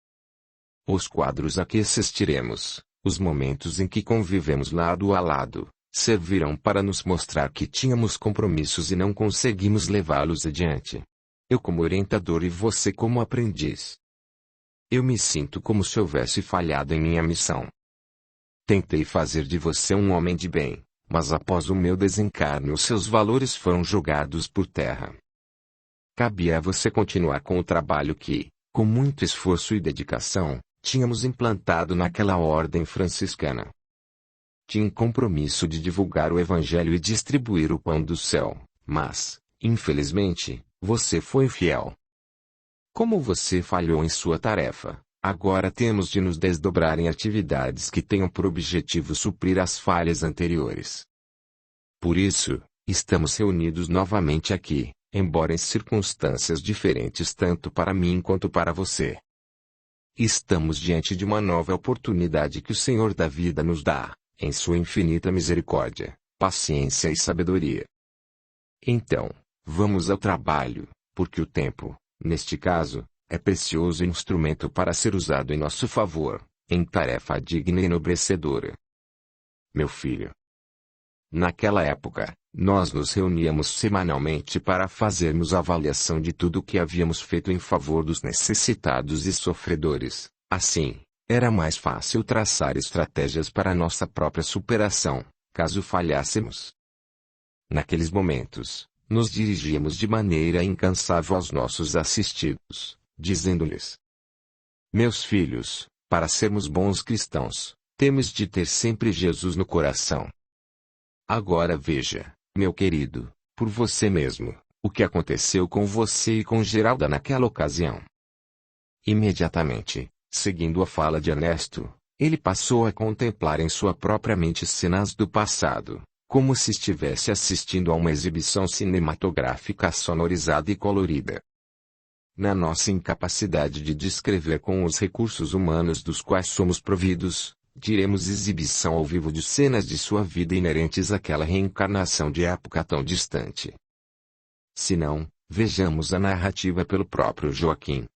Os quadros a que assistiremos, os momentos em que convivemos lado a lado, servirão para nos mostrar que tínhamos compromissos e não conseguimos levá-los adiante. Eu como orientador e você como aprendiz. Eu me sinto como se houvesse falhado em minha missão. Tentei fazer de você um homem de bem, mas após o meu desencarne os seus valores foram jogados por terra. Cabia a você continuar com o trabalho que, com muito esforço e dedicação, tínhamos implantado naquela ordem franciscana. Tinha compromisso de divulgar o Evangelho e distribuir o pão do céu, mas, infelizmente, você foi fiel. Como você falhou em sua tarefa, agora temos de nos desdobrar em atividades que tenham por objetivo suprir as falhas anteriores. Por isso, estamos reunidos novamente aqui, embora em circunstâncias diferentes tanto para mim quanto para você. Estamos diante de uma nova oportunidade que o Senhor da vida nos dá, em sua infinita misericórdia, paciência e sabedoria. Então, vamos ao trabalho, porque o tempo, neste caso, é precioso instrumento para ser usado em nosso favor, em tarefa digna e enobrecedora. Meu filho. Naquela época, nós nos reuníamos semanalmente para fazermos avaliação de tudo o que havíamos feito em favor dos necessitados e sofredores. Assim, era mais fácil traçar estratégias para nossa própria superação, caso falhássemos. Naqueles momentos, nos dirigíamos de maneira incansável aos nossos assistidos, dizendo-lhes: meus filhos, para sermos bons cristãos, temos de ter sempre Jesus no coração. Agora veja, meu querido, por você mesmo, o que aconteceu com você e com Geralda naquela ocasião. Imediatamente, seguindo a fala de Ernesto, ele passou a contemplar em sua própria mente cenas do passado, como se estivesse assistindo a uma exibição cinematográfica sonorizada e colorida. Na nossa incapacidade de descrever com os recursos humanos dos quais somos providos, diremos exibição ao vivo de cenas de sua vida inerentes àquela reencarnação de época tão distante. Se não, vejamos a narrativa pelo próprio Joaquim,